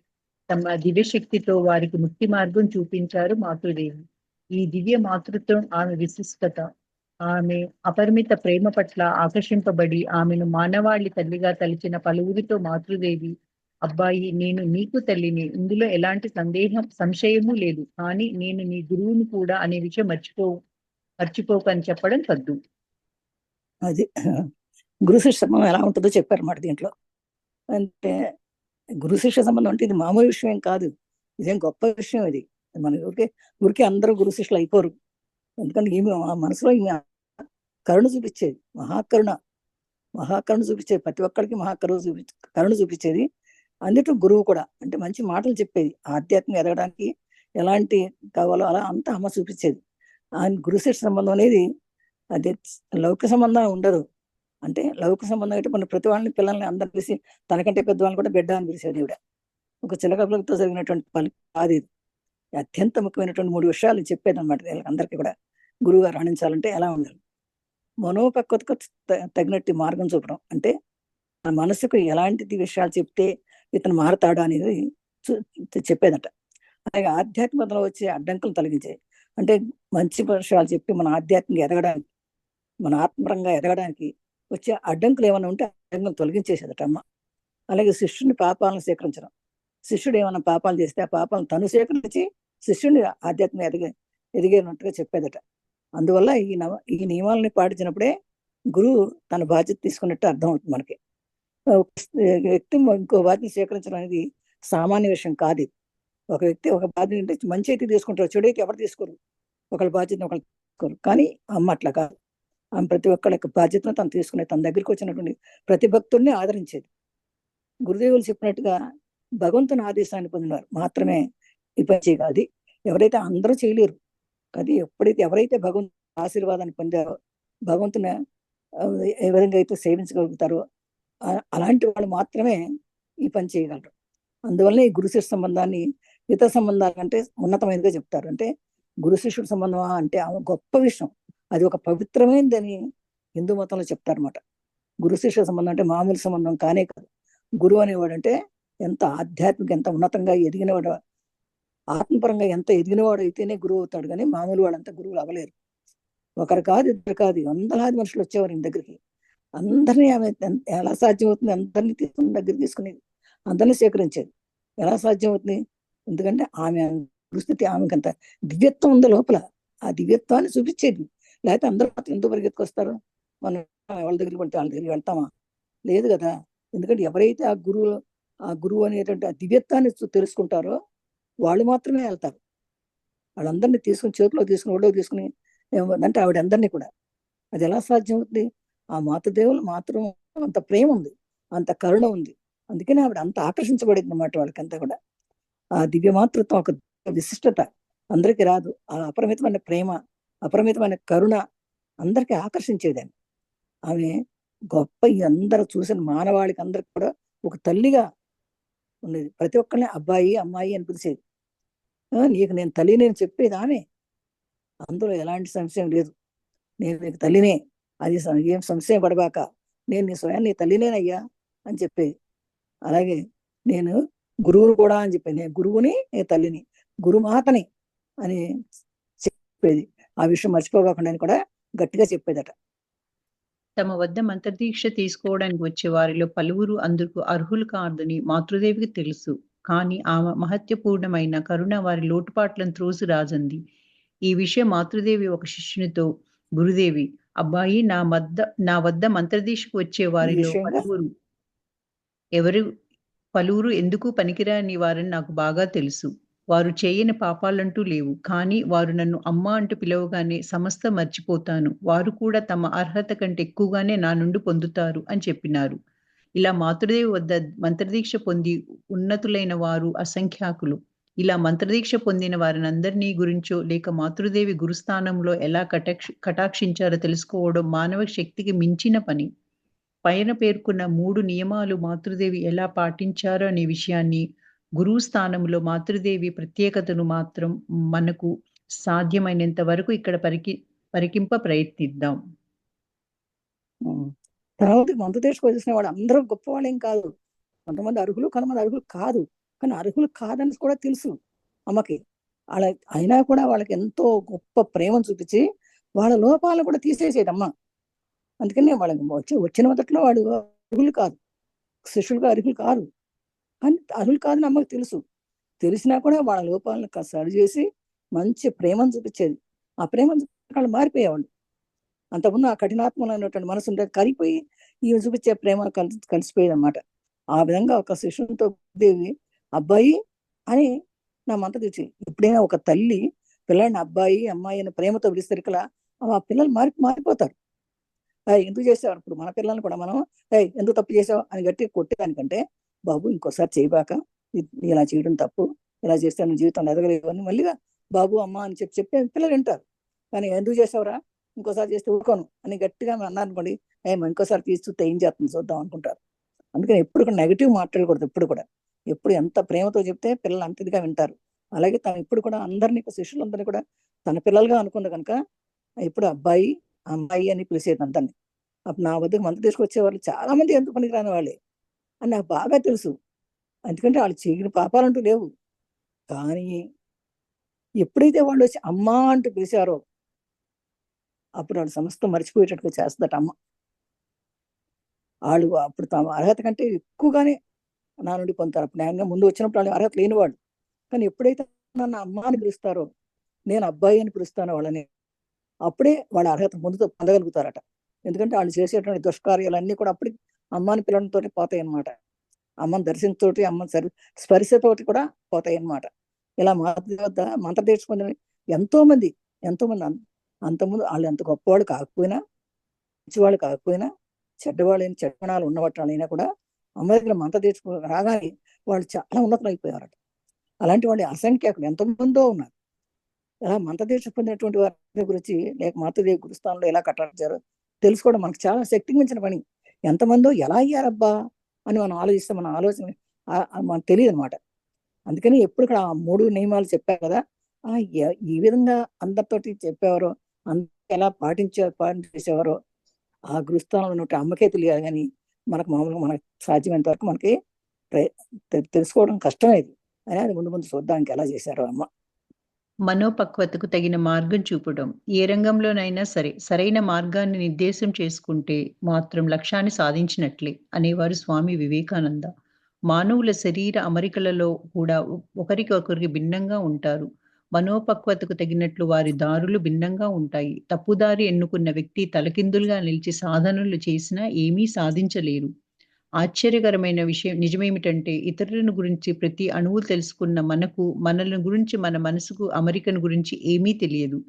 తమ దివ్యశక్తితో వారికి ముక్తి మార్గం చూపించారు మాతృదేవి. ఈ దివ్య మాతృత్వం ఆమె విశిష్టత. ఆమె అపరిమిత ప్రేమ పట్ల ఆకర్షింపబడి ఆమెను మానవాళి తల్లిగా తలిచిన పలువురితో మాతృదేవి, అబ్బాయి నేను నీకు తల్లిని, ఇందులో ఎలాంటి సంశయము లేదు, కానీ నేను నీ గురువుని కూడా అనే విషయం మర్చిపోకని చెప్పడం కద్దు.
అది గురు శిష్య సంబంధం ఎలా ఉంటుందో చెప్పారన్నమాట దీంట్లో. అంటే గురు శిష్య సంబంధం అంటే ఇది మామూలు విషయం కాదు, ఇదేం గొప్ప విషయం. ఇది మన ఊరికే అందరూ గురు శిష్యులు అయిపోరు. ఎందుకంటే ఈమె మనసులో ఈమె కరుణ చూపించేది, మహాకరుణ చూపించేది. ప్రతి ఒక్కరికి కరుణ చూపించేది. అందులో గురువు కూడా అంటే మంచి మాటలు చెప్పేది. ఆధ్యాత్మిక ఎదగడానికి ఎలాంటి కావాలో అలా అంతా అమ్మ చూపించేది. ఆ గురు శిష్య సంబంధం అనేది అదే లౌకిక సంబంధం ఉండదు. అంటే లౌకిక సంబంధం అంటే మన ప్రతి వాళ్ళని పిల్లల్ని అందరు పిలిచి తనకంటే పెద్దవాళ్ళని కూడా బిడ్డ అని పిలిచేది. ఇవిడ ఒక చిలకలతో జరిగినటువంటి పని కాదు ఇది. అత్యంత ముఖ్యమైనటువంటి 3 విషయాలు చెప్పేది అనమాట అందరికీ కూడా. గురువుగా రాణించాలంటే ఎలా ఉండాలి. మనోపక్వతకు తగినట్టు మార్గం చూపడం. అంటే ఆ మనసుకు ఎలాంటిది విషయాలు చెప్తే ఇతను మారతాడు అనేది చెప్పేదట. అలాగే ఆధ్యాత్మికతలో వచ్చే అడ్డంకులు తొలగించాయి. అంటే మంచి విషయాలు చెప్పి మన ఆధ్యాత్మిక ఎదగడానికి, మన ఆత్మపరంగా ఎదగడానికి వచ్చే అడ్డంకులు ఏమైనా ఉంటే అడ్డంకులు తొలగించేసేదట అమ్మ. అలాగే శిష్యుని పాపాలను స్వీకరించడం. శిష్యుడు ఏమైనా పాపాలు చేస్తే ఆ పాపాలను తను స్వీకరించి శిష్యుని ఆధ్యాత్మిక ఎదిగేనట్టుగా చెప్పేదట. అందువల్ల ఈ నియమాలని పాటించినప్పుడే గురువు తన బాధ్యత తీసుకున్నట్టు అర్థం అవుతుంది మనకి. వ్యక్తి ఇంకో బాధ్యత స్వీకరించడం అనేది సామాన్య విషయం కాదు. ఒక వ్యక్తి ఒక బాధ్యత అంటే మంచి అయితే తీసుకుంటారు, చెడు అయితే ఎవరు తీసుకోరు. ఒకళ్ళ బాధ్యతను ఒకళ్ళు తీసుకోరు. కానీ అమ్మ అట్లా కాదు. ఆమె ప్రతి ఒక్కళ్ళ యొక్క బాధ్యతను తను తీసుకునే, తన దగ్గరికి వచ్చినటువంటి ప్రతి భక్తుడిని ఆదరించేది. గురుదేవులు చెప్పినట్టుగా భగవంతుని ఆదేశాన్ని పొందినారు మాత్రమే ఈ పని చేయగలది. ఎవరైతే అందరూ చేయలేరు. అది ఎవరైతే భగవంతు ఆశీర్వాదాన్ని పొందారో, భగవంతుని ఏ విధంగా అయితే సేవించగలుగుతారో అలాంటి వాళ్ళు మాత్రమే ఈ పని చేయగలరు. అందువల్ల ఈ గురు శిష్య సంబంధాన్ని ఇతర సంబంధాల కంటే ఉన్నతమైనదిగా చెప్తారు. అంటే గురు శిష్యుడి సంబంధం అంటే గొప్ప విషయం, అది ఒక పవిత్రమైనదని హిందూ మతంలో చెప్తారన్నమాట. గురు శిష్య సంబంధం అంటే మామూలు సంబంధం కానే కాదు. గురువు అనేవాడు అంటే ఎంత ఆధ్యాత్మిక, ఎంత ఉన్నతంగా ఎదిగినవాడు, ఆత్మపరంగా ఎంత ఎదిగినవాడు అయితేనే గురువు అవుతాడు. కానీ మామూలు వాళ్ళంతా గురువులు అవ్వలేరు. ఒకరు కాదు, ఇద్దరు కాదు, వందలాది మనుషులు వచ్చేవారు ఇంటి దగ్గరికి. అందరినీ ఆమె ఎలా సాధ్యం అవుతుంది, అందరినీ తీసుకుని దగ్గర తీసుకునేది, అందరినీ సేకరించేది. ఎలా సాధ్యం అవుతుంది? ఎందుకంటే ఆమె పరిస్థితి, ఆమెకు అంత దివ్యత్వం ఉంది లోపల. ఆ దివ్యత్వాన్ని చూపించేది. లేకపోతే అందరూ మాత్రం ఎందుకు పరిగెత్తుకొస్తారు? మనం వాళ్ళ దగ్గరికి పడితే వాళ్ళ దగ్గరికి వెళ్తామా? లేదు కదా. ఎందుకంటే ఎవరైతే ఆ గురువు అనేటువంటి ఆ దివ్యత్వాన్ని తెలుసుకుంటారో వాళ్ళు మాత్రమే వెళ్తారు. వాళ్ళందరినీ తీసుకుని చేతిలో తీసుకుని ఒళ్ళో తీసుకుని అంటే ఆవిడ అందరినీ కూడా, అది ఎలా సాధ్యం అవుతుంది? ఆ మాతృదేవులు మాత్రం అంత ప్రేమ ఉంది, అంత కరుణ ఉంది. అందుకనే ఆవిడ అంత ఆకర్షించబడింది అన్నమాట. వాళ్ళకంతా కూడా ఆ దివ్య మాతృత్వం ఒక విశిష్టత అందరికీ రాదు. ఆ అపరిమితమైన ప్రేమ, అపరిమితమైన కరుణ అందరికీ ఆకర్షించేదాన్ని. ఆమె గొప్ప, ఈ అందరూ చూసిన మానవాళికి అందరికి కూడా ఒక తల్లిగా ఉండేది. ప్రతి ఒక్కరిని అబ్బాయి అమ్మాయి అని పిలిచేది. నీకు నేను తల్లి నేను చెప్పేది ఆమె, అందులో ఎలాంటి సంశయం లేదు. నేను నీకు తల్లినే, అది ఏం సంశయం పడబాక, నేను నీ స్వయం నీ తల్లినేనయ్యా అని చెప్పేది. అలాగే నేను గురువుని కూడా అని చెప్పేది. నేను గురువుని, నేను తల్లిని, గురుమాతని అని చెప్పేది. ఆ విషయం మర్చిపోకుండా కూడా గట్టిగా చెప్పేదట.
తమ వద్ద మంత్రదీక్ష తీసుకోవడానికి వచ్చే వారిలో పలువురు అందుకు అర్హులు కాదని మాతృదేవికి తెలుసు. కానీ ఆమె మహత్యపూర్ణమైన కరుణ వారి లోటుపాట్లను త్రోసి రాజంది. ఈ విషయం మాతృదేవి ఒక శిష్యునితో, గురుదేవి, అబ్బాయి నా వద్ద మంత్రదీక్షకు వచ్చే
ఈ
వారిలో
విషయంగా
పలువురు ఎందుకు పనికిరాని వారని నాకు బాగా తెలుసు. వారు చేయని పాపాలంటూ లేవు. కానీ వారు నన్ను అమ్మ అంటూ పిలవగానే సమస్త మర్చిపోతాను. వారు కూడా తమ అర్హత కంటే ఎక్కువగానే నా నుండి పొందుతారు అని చెప్పినారు. ఇలా మాతృదేవి వద్ద మంత్రదీక్ష పొంది ఉన్నతులైన వారు అసంఖ్యాకులు. ఇలా మంత్రదీక్ష పొందిన వారినందరినీ గురించో లేక మాతృదేవి గురుస్థానంలో ఎలా కటాక్షించారో తెలుసుకోవడం మానవ శక్తికి మించిన పని. పైన పేర్కొన్న 3 నియమాలు మాతృదేవి ఎలా పాటించారో అనే విషయాన్ని, గురువు స్థానంలో మాతృదేవి ప్రత్యేకతను మాత్రం మనకు సాధ్యమైనంత వరకు ఇక్కడ పరికింప ప్రయత్నిద్దాం.
తర్వాత మంత్రదీక్షకు వచ్చిన వాడు అందరూ గొప్పవాళ్ళేం కాదు. కొంతమంది అర్హులు, కొంతమంది అర్హులు కాదు. కానీ అర్హులు కాదని కూడా తెలుసు అమ్మకి. అలా అయినా కూడా వాళ్ళకి ఎంతో గొప్ప ప్రేమను చూపించి వాళ్ళ లోపాలను కూడా తీసేసేది అమ్మ. అందుకని వాళ్ళకి వచ్చిన మొదట్లో వాడు అర్హులు కాదు, శిష్యులుగా అర్హులు కాదు. కానీ అర్హులు కాదని అమ్మకి తెలుసు. తెలిసినా కూడా వాళ్ళ లోపాలను సరి చేసి మంచి ప్రేమను చూపించేది. ఆ ప్రేమను వాళ్ళు మారిపోయేవాళ్ళు. అంతకుముందు ఆ కఠినాత్మమైనటువంటి మనసు ఉండేది, కరిగిపోయి ఈమె చూపించే ప్రేమ కలిసిపోయేది అన్నమాట. ఆ విధంగా ఒక శిష్యునితో దేవి అబ్బాయి అని నా మంట తెచ్చి, ఎప్పుడైనా ఒక తల్లి పిల్లల్ని అబ్బాయి అమ్మాయి అని ప్రేమతో పిలిస్తే ఆ పిల్లలు మారిపోతారు. ఎందుకు చేసేవారు? ఇప్పుడు మన పిల్లల్ని కూడా మనం ఎందుకు తప్పు చేసావు అని గట్టిగా కొట్టేదానికంటే, బాబు ఇంకోసారి చేయబాక, ఇలా చేయడం తప్పు, ఇలా చేస్తే నువ్వు జీవితంలో ఎదగలేవు అని మళ్ళీగా బాబు అమ్మ అని చెప్పి పిల్లలు వింటారు. కానీ ఎందుకు చేసావురా, ఇంకోసారి చేస్తే ఊరుకోను అని గట్టిగా అన్నారనుకోండి, ఇంకోసారి తీసి చూస్తే ఏం చేస్తుంది చూద్దాం అనుకుంటారు. అందుకని ఎప్పుడు కూడా నెగిటివ్ మాట్లాడకూడదు. ఎప్పుడు ఎంత ప్రేమతో చెప్తే పిల్లలు అంత ఇదిగా వింటారు. అలాగే తను ఇప్పుడు కూడా అందరినీ, శిష్యులందరినీ కూడా తన పిల్లలుగా అనుకుంది కనుక ఎప్పుడు అబ్బాయి అమ్మాయి అని పిలిచేది అందరిని. అప్పుడు నా వద్దకు మంత తీసుకొచ్చేవాళ్ళు చాలా మంది ఎందుకు పనికిరాని వాళ్ళే అని నాకు బాగా తెలుసు. ఎందుకంటే వాళ్ళు చేయని పాపాలంటూ లేవు. కానీ ఎప్పుడైతే వాళ్ళు వచ్చి అమ్మా అంటూ పిలిచారో అప్పుడు వాళ్ళు సమస్తం మర్చిపోయేటట్టుగా చేస్తుందట అమ్మ. వాళ్ళు అప్పుడు తమ అర్హత కంటే ఎక్కువగానే నా నుండి పొందుతారు. అప్పుడు న్యాయంగా ముందు వచ్చినప్పుడు వాళ్ళు అర్హత లేని వాళ్ళు. కానీ ఎప్పుడైతే నన్ను అమ్మ అని పిలుస్తారో, నేను అబ్బాయి అని పిలుస్తానో వాళ్ళని, అప్పుడే వాళ్ళ అర్హత పొందగలుగుతారట. ఎందుకంటే వాళ్ళు చేసేటువంటి దుష్కార్యాలన్నీ కూడా అప్పుడు అమ్మాని పిల్లలతో పోతాయి అన్నమాట. అమ్మని దర్శనంతోటి, అమ్మని స్పర్శతోటి కూడా పోతాయి అన్నమాట. ఇలా వద్ద మంత్ర తీర్చుకుని ఎంతో మంది అంతకుముందు వాళ్ళు ఎంత గొప్పవాళ్ళు కాకపోయినా, మంచివాళ్ళు కాకపోయినా, చెడ్డవాళ్ళైన చెడ్డగుణాలు ఉన్నవాళ్ళైనా కూడా అమ్మ దగ్గర మంత్ర తీర్చుకుని రాగానే వాళ్ళు చాలా ఉన్నతులు అయిపోయారట. అలాంటి వాళ్ళు అసంఖ్యాకులు ఎంతమందో ఉన్నారు. ఇలా మంత్ర దీక్ష పొందినటువంటి వారి గురించి, లేక మాతృదేవి గురుస్థానంలో ఎలా కట్టారు తెలుసుకోవడం మనకు చాలా శక్తికి మించిన పని. ఎంతమందో ఎలా అయ్యారబ్బా అని మనం ఆలోచిస్తే మన ఆలోచన మనకు తెలియదు అనమాట. అందుకని ఎప్పుడు ఇక్కడ ఆ 3 నియమాలు చెప్పారు కదా, ఈ విధంగా అందరితోటి చెప్పేవారో, అందరూ ఎలా పాటించేవారో ఆ గురుస్థానంలో ఉన్నట్టు అమ్మకే తెలియాలి. కానీ మనకు మామూలుగా మనకు సాధ్యమైనంత వరకు మనకి తెలుసుకోవడం కష్టమేది అని అది ముందు ముందు చూద్దానికి ఎలా చేశారో అమ్మ.
మనోపక్వతకు తగిన మార్గం చూపడం. ఏ రంగంలోనైనా సరే, సరైన మార్గాన్ని నిర్దేశం చేసుకుంటే మాత్రం లక్ష్యాన్ని సాధించినట్లే అనేవారు స్వామి వివేకానంద. మానవుల శరీర అమరికలలో కూడా ఒకరికొకరికి భిన్నంగా ఉంటారు. మనోపక్వతకు తగినట్లు వారి దారులు భిన్నంగా ఉంటాయి. తప్పుదారి ఎన్నుకున్న వ్యక్తి తలకిందులుగా నిలిచి సాధనలు చేసినా ఏమీ సాధించలేరు. ఆశ్చర్యకరమైన విషయం నిజమేమిటంటే, ఇతరులను గురించి ప్రతి అణువు తెలుసుకున్న మనకు, మనలను గురించి మన మనసుకు అమరికను గురించి ఏమీ తెలియదు.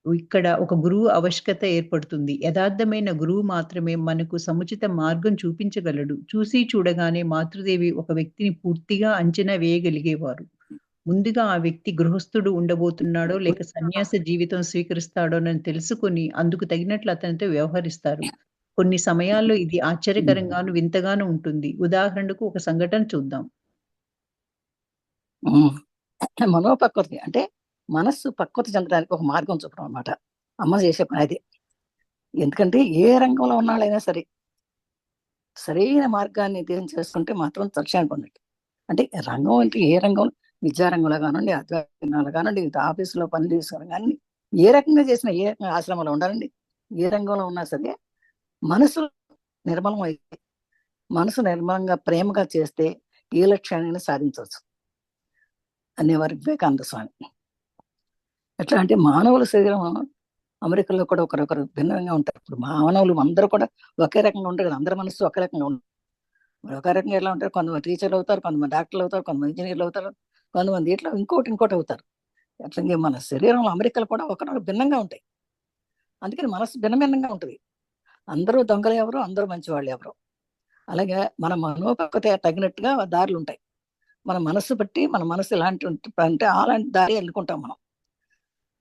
ఇక్కడ ఒక గురువు ఆవశ్యకత ఏర్పడుతుంది. యథార్థమైన గురువు మాత్రమే మనకు సముచిత మార్గం చూపించగలడు. చూసి చూడగానే మాతృదేవి ఒక వ్యక్తిని పూర్తిగా అంచనా వేయగలిగేవారు. ముందుగా ఆ వ్యక్తి గృహస్థుడు ఉండబోతున్నాడో, లేక సన్యాస జీవితం స్వీకరిస్తాడోనని తెలుసుకొని, అందుకు తగినట్లు అతనితో వ్యవహరిస్తారు. కొన్ని సమయాల్లో ఇది ఆశ్చర్యకరంగాను, వింతగాను ఉంటుంది. ఉదాహరణకు ఒక సంఘటన చూద్దాం.
మనోపక్వత అంటే మనస్సు పక్వత చెందడానికి ఒక మార్గం చూపడం అనమాట అమ్మ చేసే పని అది. ఎందుకంటే ఏ రంగంలో ఉన్నాళ్ళైనా సరే సరైన మార్గాన్ని నిర్దేశం చేసుకుంటే మాత్రం లక్ష్యాన్ని పొందండి. అంటే రంగం అంటే ఏ రంగం, విద్యారంగంలో కానివ్వండి, ఆధ్యాత్మికంలో కానివ్వండి, ఆఫీసులో పని చేసుకోవడం కానీ, ఏ రకంగా చేసినా, ఏ రకంగా ఆశ్రమంలో ఉండాలండి, ఏ రంగంలో ఉన్నా సరే మనసు నిర్మలం అయితే, మనసు నిర్మలంగా ప్రేమగా చేస్తే ఏ లక్ష్యాన్ని సాధించవచ్చు అనేవారు వివేకానంద స్వామి. ఎట్లా అంటే మానవుల శరీరం అమెరికాలో కూడా ఒకరొకరు భిన్నంగా ఉంటారు. ఇప్పుడు మానవులు అందరూ కూడా ఒకే రకంగా ఉంటారు కదా, అందరి మనసు ఒకే రకంగా ఉంటారు. ఒక రకంగా ఎలా ఉంటారు, కొంతమంది టీచర్లు అవుతారు, కొంతమంది డాక్టర్లు అవుతారు, కొంతమంది ఇంజనీర్లు అవుతారు, కొంతమంది ఇట్లా ఇంకోటి అవుతారు. అట్లాగే మన శరీరంలో అమెరికాలు కూడా ఒకరొకరు భిన్నంగా ఉంటాయి. అందుకని మనసు భిన్నంగా ఉంటుంది. అందరూ దొంగలు ఎవరు, అందరూ మంచి వాళ్ళు ఎవరు. అలాగే మన మనోపక్వత తగినట్టుగా దారులు ఉంటాయి. మన మనస్సు బట్టి మన మనసు ఎలాంటి అంటే అలాంటి దారి ఎన్నుకుంటాం మనం.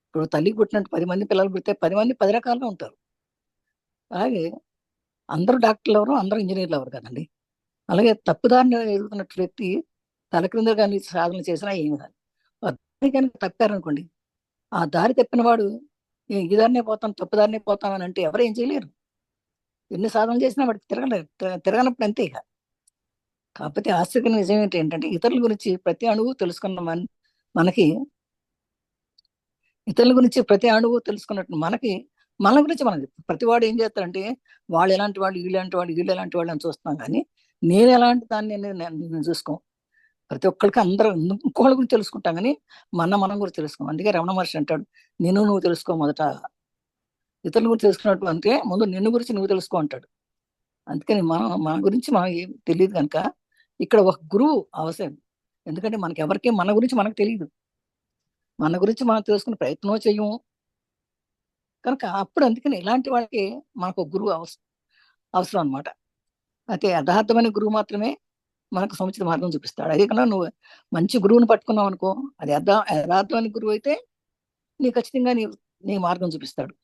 ఇప్పుడు తల్లికి పుట్టినట్టు 10 మంది పిల్లలు పుడితే 10 మంది 10 రకాలుగా ఉంటారు. అలాగే అందరూ డాక్టర్లు ఎవరు, అందరూ ఇంజనీర్లు ఎవరు కదండి. అలాగే తప్పుదారిని ఎదుగుతున్నట్టు వ్యక్తి తలక్రిందులుగా సాధన చేసినా ఏమి కాదు. కనుక తప్పారనుకోండి, ఆ దారి తప్పిన వాడు ఈ దారినే పోతాను, తప్పుదారినే పోతాను అని అంటే ఎవరు ఏం చేయలేరు. ఎన్ని సాధనలు చేసినా వాడికి తిరగనప్పుడు అంతే ఇక. కాకపోతే ఆశ్చర్యకరమైన నిజం ఏంటంటే ఇతరుల గురించి ప్రతి అణువు తెలుసుకున్న మనకి ఇతరుల గురించి ప్రతి అణువు తెలుసుకున్నట్టు మనకి మన గురించి మనకి ప్రతివాడు ఏం చేస్తారంటే వాళ్ళు ఎలాంటి వాళ్ళు, వీళ్ళు ఎలాంటి వాళ్ళు, వీళ్ళు ఎలాంటి వాళ్ళు అని చూస్తున్నాం. కానీ నేను ఎలాంటి దాన్ని నేను చూసుకోం. ప్రతి ఒక్కరికి అందరూ ఇంకోళ్ళ గురించి తెలుసుకుంటాం, కానీ మనం గురించి తెలుసుకోం. అందుకే రమణ మహర్షి అంటాడు, నువ్వు తెలుసుకో మొదట, ఇతరుల గురించి తెలుసుకున్నట్టు అంటే ముందు నిన్ను గురించి నువ్వు తెలుసుకో అంటాడు. అందుకని మన గురించి మనం ఏం తెలియదు కనుక ఇక్కడ ఒక గురువు అవసరం. ఎందుకంటే మనకి ఎవరికి మన గురించి మనకు తెలియదు, మన గురించి మనం తెలుసుకునే ప్రయత్నం చేయము కనుక అప్పుడు అందుకని ఇలాంటి వాళ్ళకి మనకు ఒక గురువు అవసరం అనమాట. అయితే యథార్థమైన గురువు మాత్రమే మనకు సముచిత మార్గం చూపిస్తాడు. అదే కన్నా నువ్వు మంచి గురువుని పట్టుకున్నావు అనుకో, అది యథార్థమైన గురువు అయితే నీ ఖచ్చితంగా నీ మార్గం చూపిస్తాడు.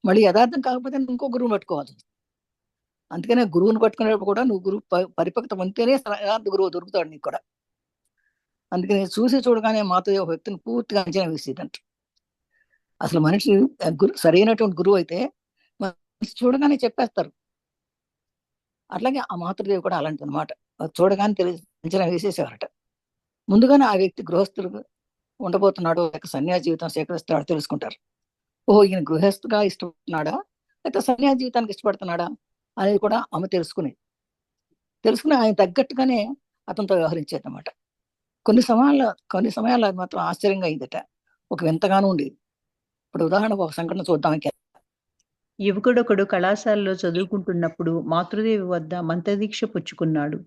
మళ్ళీ యథార్థం కాకపోతే ఇంకో గురువుని పట్టుకోవాలి. అందుకనే గురువుని పట్టుకునేటప్పుడు కూడా నువ్వు గురువు పరిపక్వత పొందితేనే యథార్థ గురువు దొరుకుతాడు నీకు కూడా. అందుకని చూసి చూడగానే మాతో ఒక వ్యక్తిని పూర్తిగా అంచనా వేసేదంట. అసలు మనిషి సరైనటువంటి గురువు అయితే చూడగానే చెప్పేస్తారు. అట్లాగే ఆ మాతృదేవి కూడా అలాంటిది అనమాట. చూడగానే అంచనా వేసేసేవారట. ముందుగానే ఆ వ్యక్తి గృహస్థులకు ఉండబోతున్నాడు, లేక సన్యాసి జీవితం స్వీకరిస్తాడో తెలుసుకుంటారు. ఓహో, ఈయన గృహస్థుగా ఇష్టపడుతున్నాడా, లేక సన్యాసి జీవితానికి ఇష్టపడుతున్నాడా అనేది కూడా ఆమె తెలుసుకుని ఆయన తగ్గట్టుగానే అతనితో వ్యవహరించేది అనమాట. కొన్ని సమయాల్లో అది మాత్రం ఆశ్చర్యంగా అయిందట. ఒక వింతగానూ ఉండేది. ఇప్పుడు ఉదాహరణకు ఒక సంఘటన చూద్దాం.
యువకుడొకడు కళాశాలలో చదువుకుంటున్నప్పుడు మాతృదేవి వద్ద మంత్రదీక్ష పుచ్చుకున్నాడు.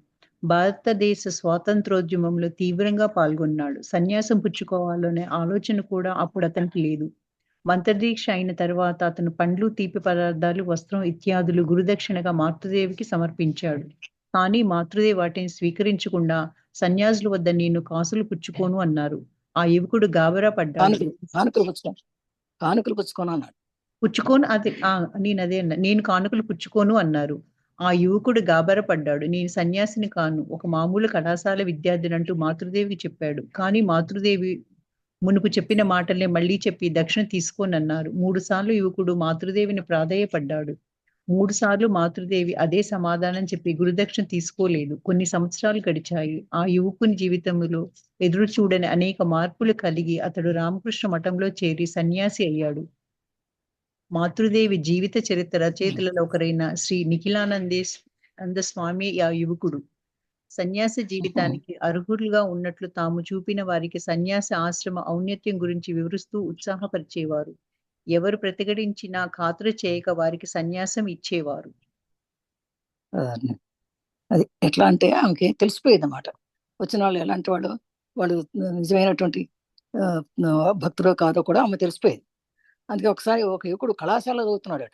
భారతదేశ స్వాతంత్రోద్యమంలో తీవ్రంగా పాల్గొన్నాడు. సన్యాసం పుచ్చుకోవాలనే ఆలోచన కూడా అప్పుడు అతనికి లేదు. మంత్రదీక్ష అయిన తర్వాత అతను పండ్లు, తీపి పదార్థాలు, వస్త్రం ఇత్యాదులు గురుదక్షిణగా మాతృదేవికి సమర్పించాడు. కానీ మాతృదేవి వాటిని స్వీకరించకుండా సన్యాసుల వద్ద నేను కాసులు పుచ్చుకోను అన్నారు. ఆ యువకుడు గాబరా పడ్డాడు.
కానుకలు పుచ్చుకోను అన్నాడు.
పుచ్చుకోను అది నేనదే అన్నా. నేను కానుకలు పుచ్చుకోను అన్నారు. ఆ యువకుడు గాబరపడ్డాడు. నేను సన్యాసిని కాను. ఒక మామూలు కళాశాల విద్యార్థినంటూ మాతృదేవికి చెప్పాడు. కానీ మాతృదేవి మునుపు చెప్పిన మాటలే మళ్ళీ చెప్పి దక్షిణ తీసుకోనన్నారు. 3 సార్లు యువకుడు మాతృదేవిని ప్రాధేయపడ్డాడు. 3 సార్లు మాతృదేవి అదే సమాధానం చెప్పి గురుదక్షిణ తీసుకోలేదు. కొన్ని సంవత్సరాలు గడిచాయి. ఆ యువకుని జీవితంలో ఎదురు చూడని అనేక మార్పులు కలిగి అతడు రామకృష్ణ మఠంలో చేరి సన్యాసి అయ్యాడు. మాతృదేవి జీవిత చరిత్ర రచయితలలో ఒకరైన శ్రీ నిఖిలానంద స్వామి ఆ యువకుడు. సన్యాస జీవితానికి అర్హులుగా ఉన్నట్లు తాము చూపిన వారికి సన్యాస ఆశ్రమ ఔన్నత్యం గురించి వివరిస్తూ ఉత్సాహపరిచేవారు. ఎవరు ప్రతిఘటించినా ఖాతరు చేయక వారికి సన్యాసం ఇచ్చేవారు.
అది ఎట్లా అంటే ఆమెకి తెలిసిపోయేది అన్నమాట. వచ్చిన వాళ్ళు ఎలాంటి వాళ్ళు నిజమైనటువంటి భక్తుడో కాదో కూడా ఆమె తెలిసిపోయేది. అందుకే ఒకసారి ఒక యువకుడు కళాశాలలో చదువుతున్నాడు.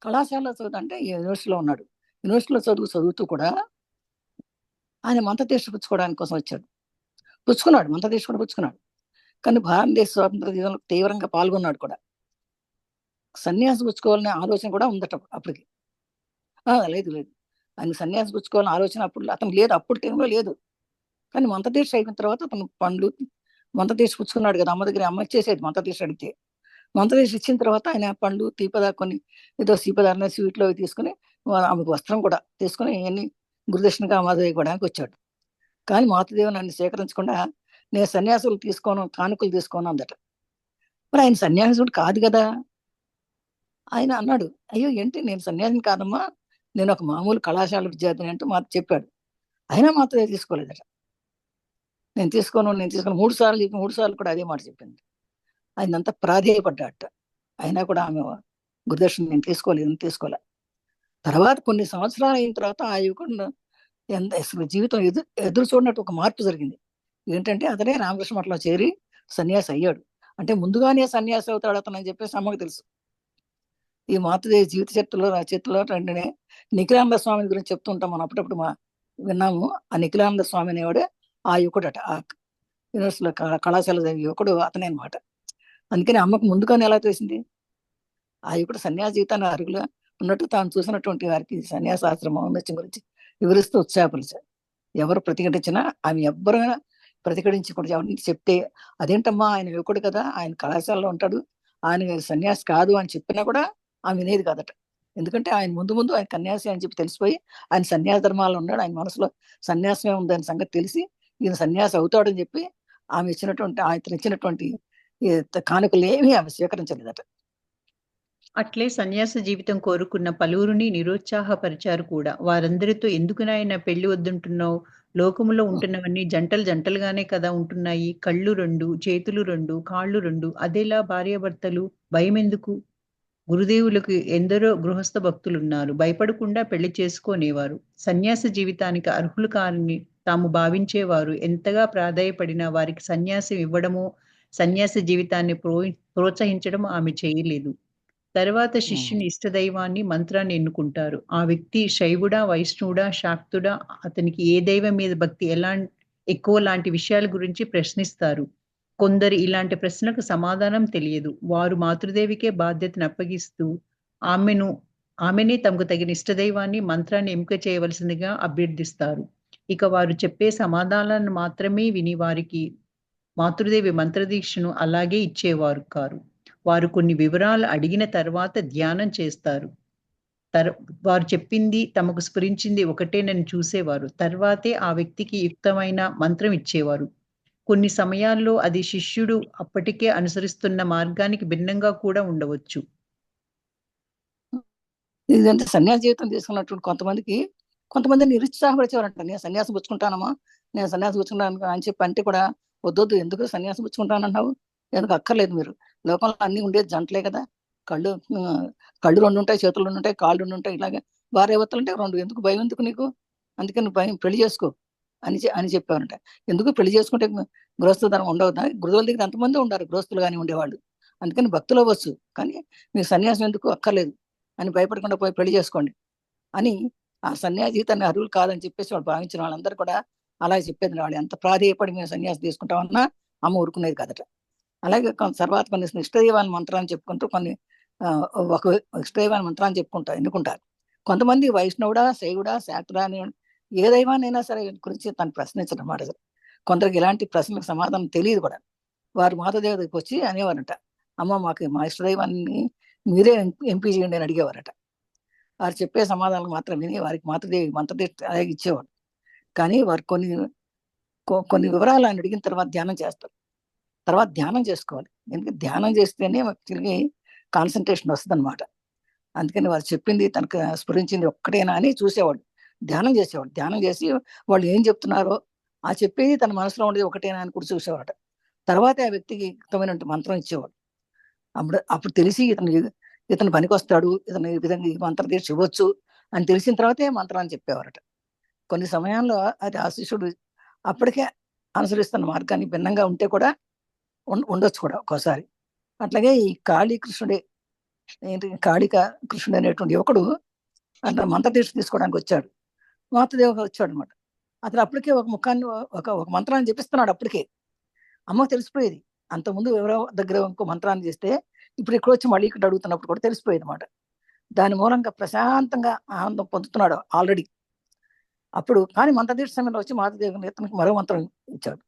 కళాశాలలో అంటే యూనివర్సిటీలో ఉన్నాడు. యూనివర్సిటీలో చదువుతూ కూడా ఆయన మంత్రదీక్ష పుచ్చుకోవడానికి కోసం వచ్చాడు. మంత్రదీక్ష కూడా పుచ్చుకున్నాడు. కానీ భారతదేశ స్వాతంత్ర దినంలో తీవ్రంగా పాల్గొన్నాడు కూడా. సన్యాసం పుచ్చుకోవాలనే ఆలోచన కూడా ఉందట అప్పటికి. లేదు ఆయన సన్యాసం పుచ్చుకోవాలని ఆలోచన అతను లేదు, అప్పుడు టైంలో లేదు. కానీ మంత్రదీక్ష అయిపోయిన తర్వాత అతను మంత్రదీక్ష పుచ్చుకున్నాడు కదా. అమ్మ దగ్గర అమ్మ ఇచ్చేసేది మంత్రదీక్ష అడిగితే. మంత్రదీక్ష ఇచ్చిన తర్వాత ఆయన పండ్లు, కొన్ని ఏదో సీపదారణ స్వీట్లో తీసుకుని ఆమెకు వస్త్రం కూడా తీసుకుని ఇవన్నీ గురుదక్షిణగా అమ్మదేవి ఇవ్వడానికి వచ్చాడు. కానీ మాతృదేవి నన్ను స్వీకరించకుండా నేను సన్యాసులు తీసుకోను, కానుకలు తీసుకోను అందట. మరి ఆయన సన్యాసుడు కాదు కదా. ఆయన అన్నాడు, అయ్యో ఏంటి, నేను సన్యాసిని కాదమ్మా, నేను ఒక మామూలు కళాశాల విద్యార్థిని అంటూ చెప్పాడు. అయినా మాతృదేవి తీసుకోలేదట. నేను తీసుకోను 3 సార్లు కూడా అదే మాట చెప్పింది. ఆయన అంతా ప్రాధేయపడ్డాట. అయినా కూడా ఆమె గురుదక్షిణ నేను తీసుకోలే. తర్వాత కొన్ని సంవత్సరాలు అయిన తర్వాత ఆ యువకుడు అసలు జీవితం ఎదురు చూడనట్టు ఒక మార్పు జరిగింది. ఏంటంటే అతనే రామకృష్ణ మఠంలో చేరి సన్యాసి అయ్యాడు. అంటే ముందుగానే సన్యాసి అవుతాడు అతను అని చెప్పేసి అమ్మకు తెలుసు. ఈ మాతృదేవి జీవిత చరిత్రలో వెంటనే నిఖిలానంద స్వామి గురించి చెప్తుంటాం మనం, అప్పుడప్పుడు విన్నాము. ఆ నిఖిలానంద స్వామి అనేవాడు ఆ యువకుడట. ఆ యూనివర్సిటీలో కళాశాల యువకుడు అతనే అనమాట. అందుకని అమ్మకు ముందుగానే ఎలా తెలిసింది? ఆ యువకుడు సన్యాస జీవితాన్ని అరుగుగా ఉన్నట్టు తాను చూసినటువంటి వారికి సన్యాసాశ్రమం ఔన్నత్యం గురించి వివరిస్తూ ఉత్సాహపరిచారు. ఎవరు ప్రతిఘటించినా ఆమె ఎవ్వరైనా ప్రతిఘటించకూడదు. ఎవరిని చెప్తే అదేంటమ్మా, ఆయన యువకుడు కదా, ఆయన కళాశాలలో ఉంటాడు, ఆయన సన్యాసి కాదు అని చెప్పినా కూడా ఆమె వినేది కాదట. ఎందుకంటే ఆయన ముందు ఆయన సన్యాసి అని చెప్పి తెలిసిపోయి ఆయన సన్యాస ధర్మాలు ఉన్నాడు, ఆయన మనసులో సన్యాసమే ఉందని సంగతి తెలిసి ఈయన సన్యాసి అవుతాడని చెప్పి ఆయన ఇచ్చినటువంటి కానుకలు ఏమీ ఆమె స్వీకరించలేదట.
అట్లే సన్యాస జీవితం కోరుకున్న పలువురిని నిరుత్సాహపరిచారు కూడా. వారందరితో ఎందుకు నాయనా పెళ్లి వద్దంటున్నావు? లోకములో ఉంటున్నవన్నీ జంటలుగానే కదా ఉంటున్నాయి. కళ్ళు 2, చేతులు 2, కాళ్ళు 2, అదెలా భార్యాభర్తలు? భయమెందుకు? గురుదేవులకు ఎందరో గృహస్థ భక్తులున్నారు. భయపడకుండా పెళ్లి చేసుకోనేవారు. సన్యాస జీవితానికి అర్హులు కారని తాము భావించేవారు ఎంతగా ప్రాధాయపడినా వారికి సన్యాసం ఇవ్వడమో, సన్యాస జీవితాన్ని ప్రోత్సహించడం ఆమె చేయలేదు. తర్వాత శిష్యుని ఇష్టదైవాన్ని, మంత్రాన్ని ఎన్నుకుంటారు. ఆ వ్యక్తి శైవుడా, వైష్ణవుడా, శాక్తుడా, అతనికి ఏ దైవం మీద భక్తి ఎక్కువ లాంటి విషయాల గురించి ప్రశ్నిస్తారు. కొందరు ఇలాంటి ప్రశ్నలకు సమాధానం తెలియదు. వారు మాతృదేవికే బాధ్యతను అప్పగిస్తూ ఆమెనే తమకు తగిన ఇష్టదైవాన్ని, మంత్రాన్ని ఎంపిక చేయవలసిందిగా అభ్యర్థిస్తారు. ఇక వారు చెప్పే సమాధానాలను మాత్రమే విని వారికి మాతృదేవి మంత్రదీక్షను అలాగే ఇచ్చేవారు కారు. వారు కొన్ని వివరాలు అడిగిన తర్వాత ధ్యానం చేస్తారు. వారు చెప్పింది తమకు స్ఫురించింది ఒకటేనని చూసేవారు. తర్వాతే ఆ వ్యక్తికి యుక్తమైన మంత్రం ఇచ్చేవారు. కొన్ని సమయాల్లో అది శిష్యుడు అప్పటికే అనుసరిస్తున్న మార్గానికి భిన్నంగా కూడా ఉండవచ్చు.
ఇదంటే సన్యాస జీవితం తీసుకున్నటువంటి కొంతమంది నిరుత్సాహపరిచేవారంట. నేను సన్యాసం పుచ్చుకుంటానమ్మా, నేను సన్యాసం పుచ్చుకుంటాను అని చెప్పి అంటే కూడా వద్దొద్దు, ఎందుకు సన్యాసం పుచ్చుకుంటానన్నావు, ఎందుకు అక్కర్లేదు, మీరు లోకంలో అన్ని ఉండేది జంటలే కదా, కళ్ళు కళ్ళు 2 ఉంటాయి, చేతులు 2 ఉంటాయి, కాళ్ళు 2 ఉంటాయి, ఇలాగే భార్యాభర్తలు అంటే 2, ఎందుకు భయం, ఎందుకు నీకు, అందుకని భయం, పెళ్లి చేసుకో అని చెప్పారంట. ఎందుకు పెళ్లి చేసుకుంటే గృహస్థ ధర్మం ఉండవుదా, గురువుల దగ్గర ఎంతమంది ఉండారు గృహస్థులు కానీ ఉండేవాళ్ళు, అందుకని భక్తులు అవ్వచ్చు, కానీ మీకు సన్యాసం ఎందుకు అక్కర్లేదు అని భయపడకుండా పోయి పెళ్లి చేసుకోండి అని ఆ సన్యాస జీవితాన్ని అర్హులు కాదని చెప్పేసి వాళ్ళు భావించిన వాళ్ళందరూ కూడా అలా చెప్పేది. వాళ్ళు ఎంత ప్రాధేయపడి మేము సన్యాసం తీసుకుంటామన్నా అమ్మ ఊరుకునేది కదట. అలాగే తర్వాత కొన్ని ఇష్టదైవాల మంత్రాన్ని చెప్పుకుంటూ కొన్ని ఒక ఇష్టదైవాల మంత్రాన్ని ఎన్నుకుంటారు. కొంతమంది వైష్ణవుడా, శైవుడా, శాక్తుడా అని ఏ దైవానైనా సరే గురించి తను ప్రశ్నించడం మాట. కొందరికి ఇలాంటి ప్రశ్నలకు సమాధానం తెలియదు కూడా. వారు మాతదేవ దగ్గరికి వచ్చి అనేవారట, అమ్మ మాకు మా ఇష్టదైవాన్ని మీరే ఎంపీ చేయండి అని అడిగేవారట. వారు చెప్పే సమాధానం మాత్రం విని వారికి మాతృదేవి మంత్రదీక్ష అలాగే ఇచ్చేవాడు. కానీ వారు కొన్ని వివరాలు ఆయన అడిగిన తర్వాత ధ్యానం చేస్తారు. తర్వాత ధ్యానం చేసుకోవాలి, ఎందుకంటే ధ్యానం చేస్తేనే తిరిగి కాన్సన్ట్రేషన్ వస్తుంది అనమాట. అందుకని వారు చెప్పింది తనకు స్ఫురించింది ఒక్కటేనా అని చూసేవాడు, ధ్యానం చేసేవాడు. ధ్యానం చేసి వాళ్ళు ఏం చెప్తున్నారో ఆ చెప్పేది తన మనసులో ఉండేది ఒకటేనా అని కూడా చూసేవాడు. తర్వాత ఆ వ్యక్తికి యుక్తమైన మంత్రం ఇచ్చేవాడు. అప్పుడు తెలిసి ఇతను పనికొస్తాడు, ఇతను ఈ విధంగా ఈ మంత్రదీక్ష ఇవ్వచ్చు అని తెలిసిన తర్వాతే మంత్రాన్ని చెప్పేవారట. కొన్ని సమయాల్లో అది ఆ శిష్యుడు అప్పటికే అనుసరిస్తున్న మార్గాన్ని భిన్నంగా ఉంటే కూడా ఉండొచ్చు కూడా ఒక్కోసారి. అట్లాగే ఈ కాళిక కృష్ణుడు అనేటువంటి యువకుడు అట్లా మంత్రదీక్ష తీసుకోవడానికి వచ్చాడు. మాతృదేవ వచ్చాడు అనమాట. అతను అప్పటికే ఒక ముఖాన్ని ఒక మంత్రాన్ని చెప్పిస్తున్నాడు. అప్పటికే అమ్మకు తెలిసిపోయేది. అంతకుముందు ఎవరో దగ్గర ఇంకో మంత్రాన్ని చేస్తే ఇప్పుడు ఇక్కడ వచ్చి మళ్ళీ ఇక్కడ అడుగుతున్నప్పుడు కూడా తెలిసిపోయేది అనమాట. దాని మూలంగా ప్రశాంతంగా ఆనందం పొందుతున్నాడు ఆల్రెడీ. అప్పుడు కానీ మంత్రదీక్ష సమయంలో వచ్చి మాతృదేవి ఇతనికి మరో మంత్రం ఇచ్చాడు.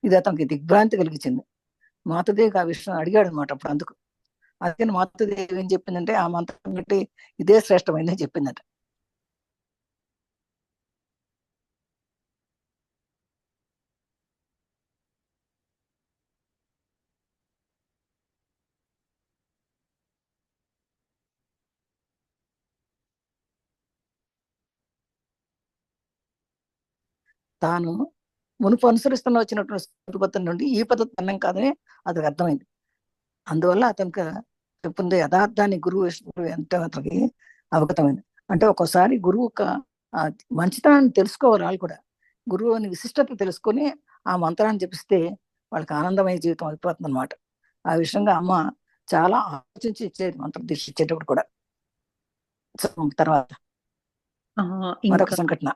ఇది అతనికి దిగ్భ్రాంతి కలిగించింది. మాతృదేవికి ఆ విషయం అడిగాడు అనమాట. అప్పుడు అందుకని మాతృదేవి ఏం చెప్పిందంటే ఆ మంత్రం బట్టి ఇదే శ్రేష్టమైందని చెప్పిందట. తాను మునుపు అనుసరిస్తున్న వచ్చినటువంటి పద్ధతి నుండి ఈ పద్ధతి అన్నం కాదని అతనికి అర్థమైంది. అందువల్ల అతనికి చెప్పింది యథార్థాన్ని గురువు ఎంత అతనికి అవగతమైంది. అంటే ఒక్కోసారి గురువు మంచితనాన్ని తెలుసుకోవాలి. వాళ్ళు కూడా గురువు అని విశిష్టత తెలుసుకొని ఆ మంత్రాన్ని జపిస్తే వాళ్ళకి ఆనందమయ జీవితం అయిపోతుంది అనమాట. ఆ విషయంగా అమ్మ చాలా ఆలోచించి ఇచ్చేది మంత్రం దీక్ష ఇచ్చేటప్పుడు కూడా. తర్వాత మరొక సంఘటన.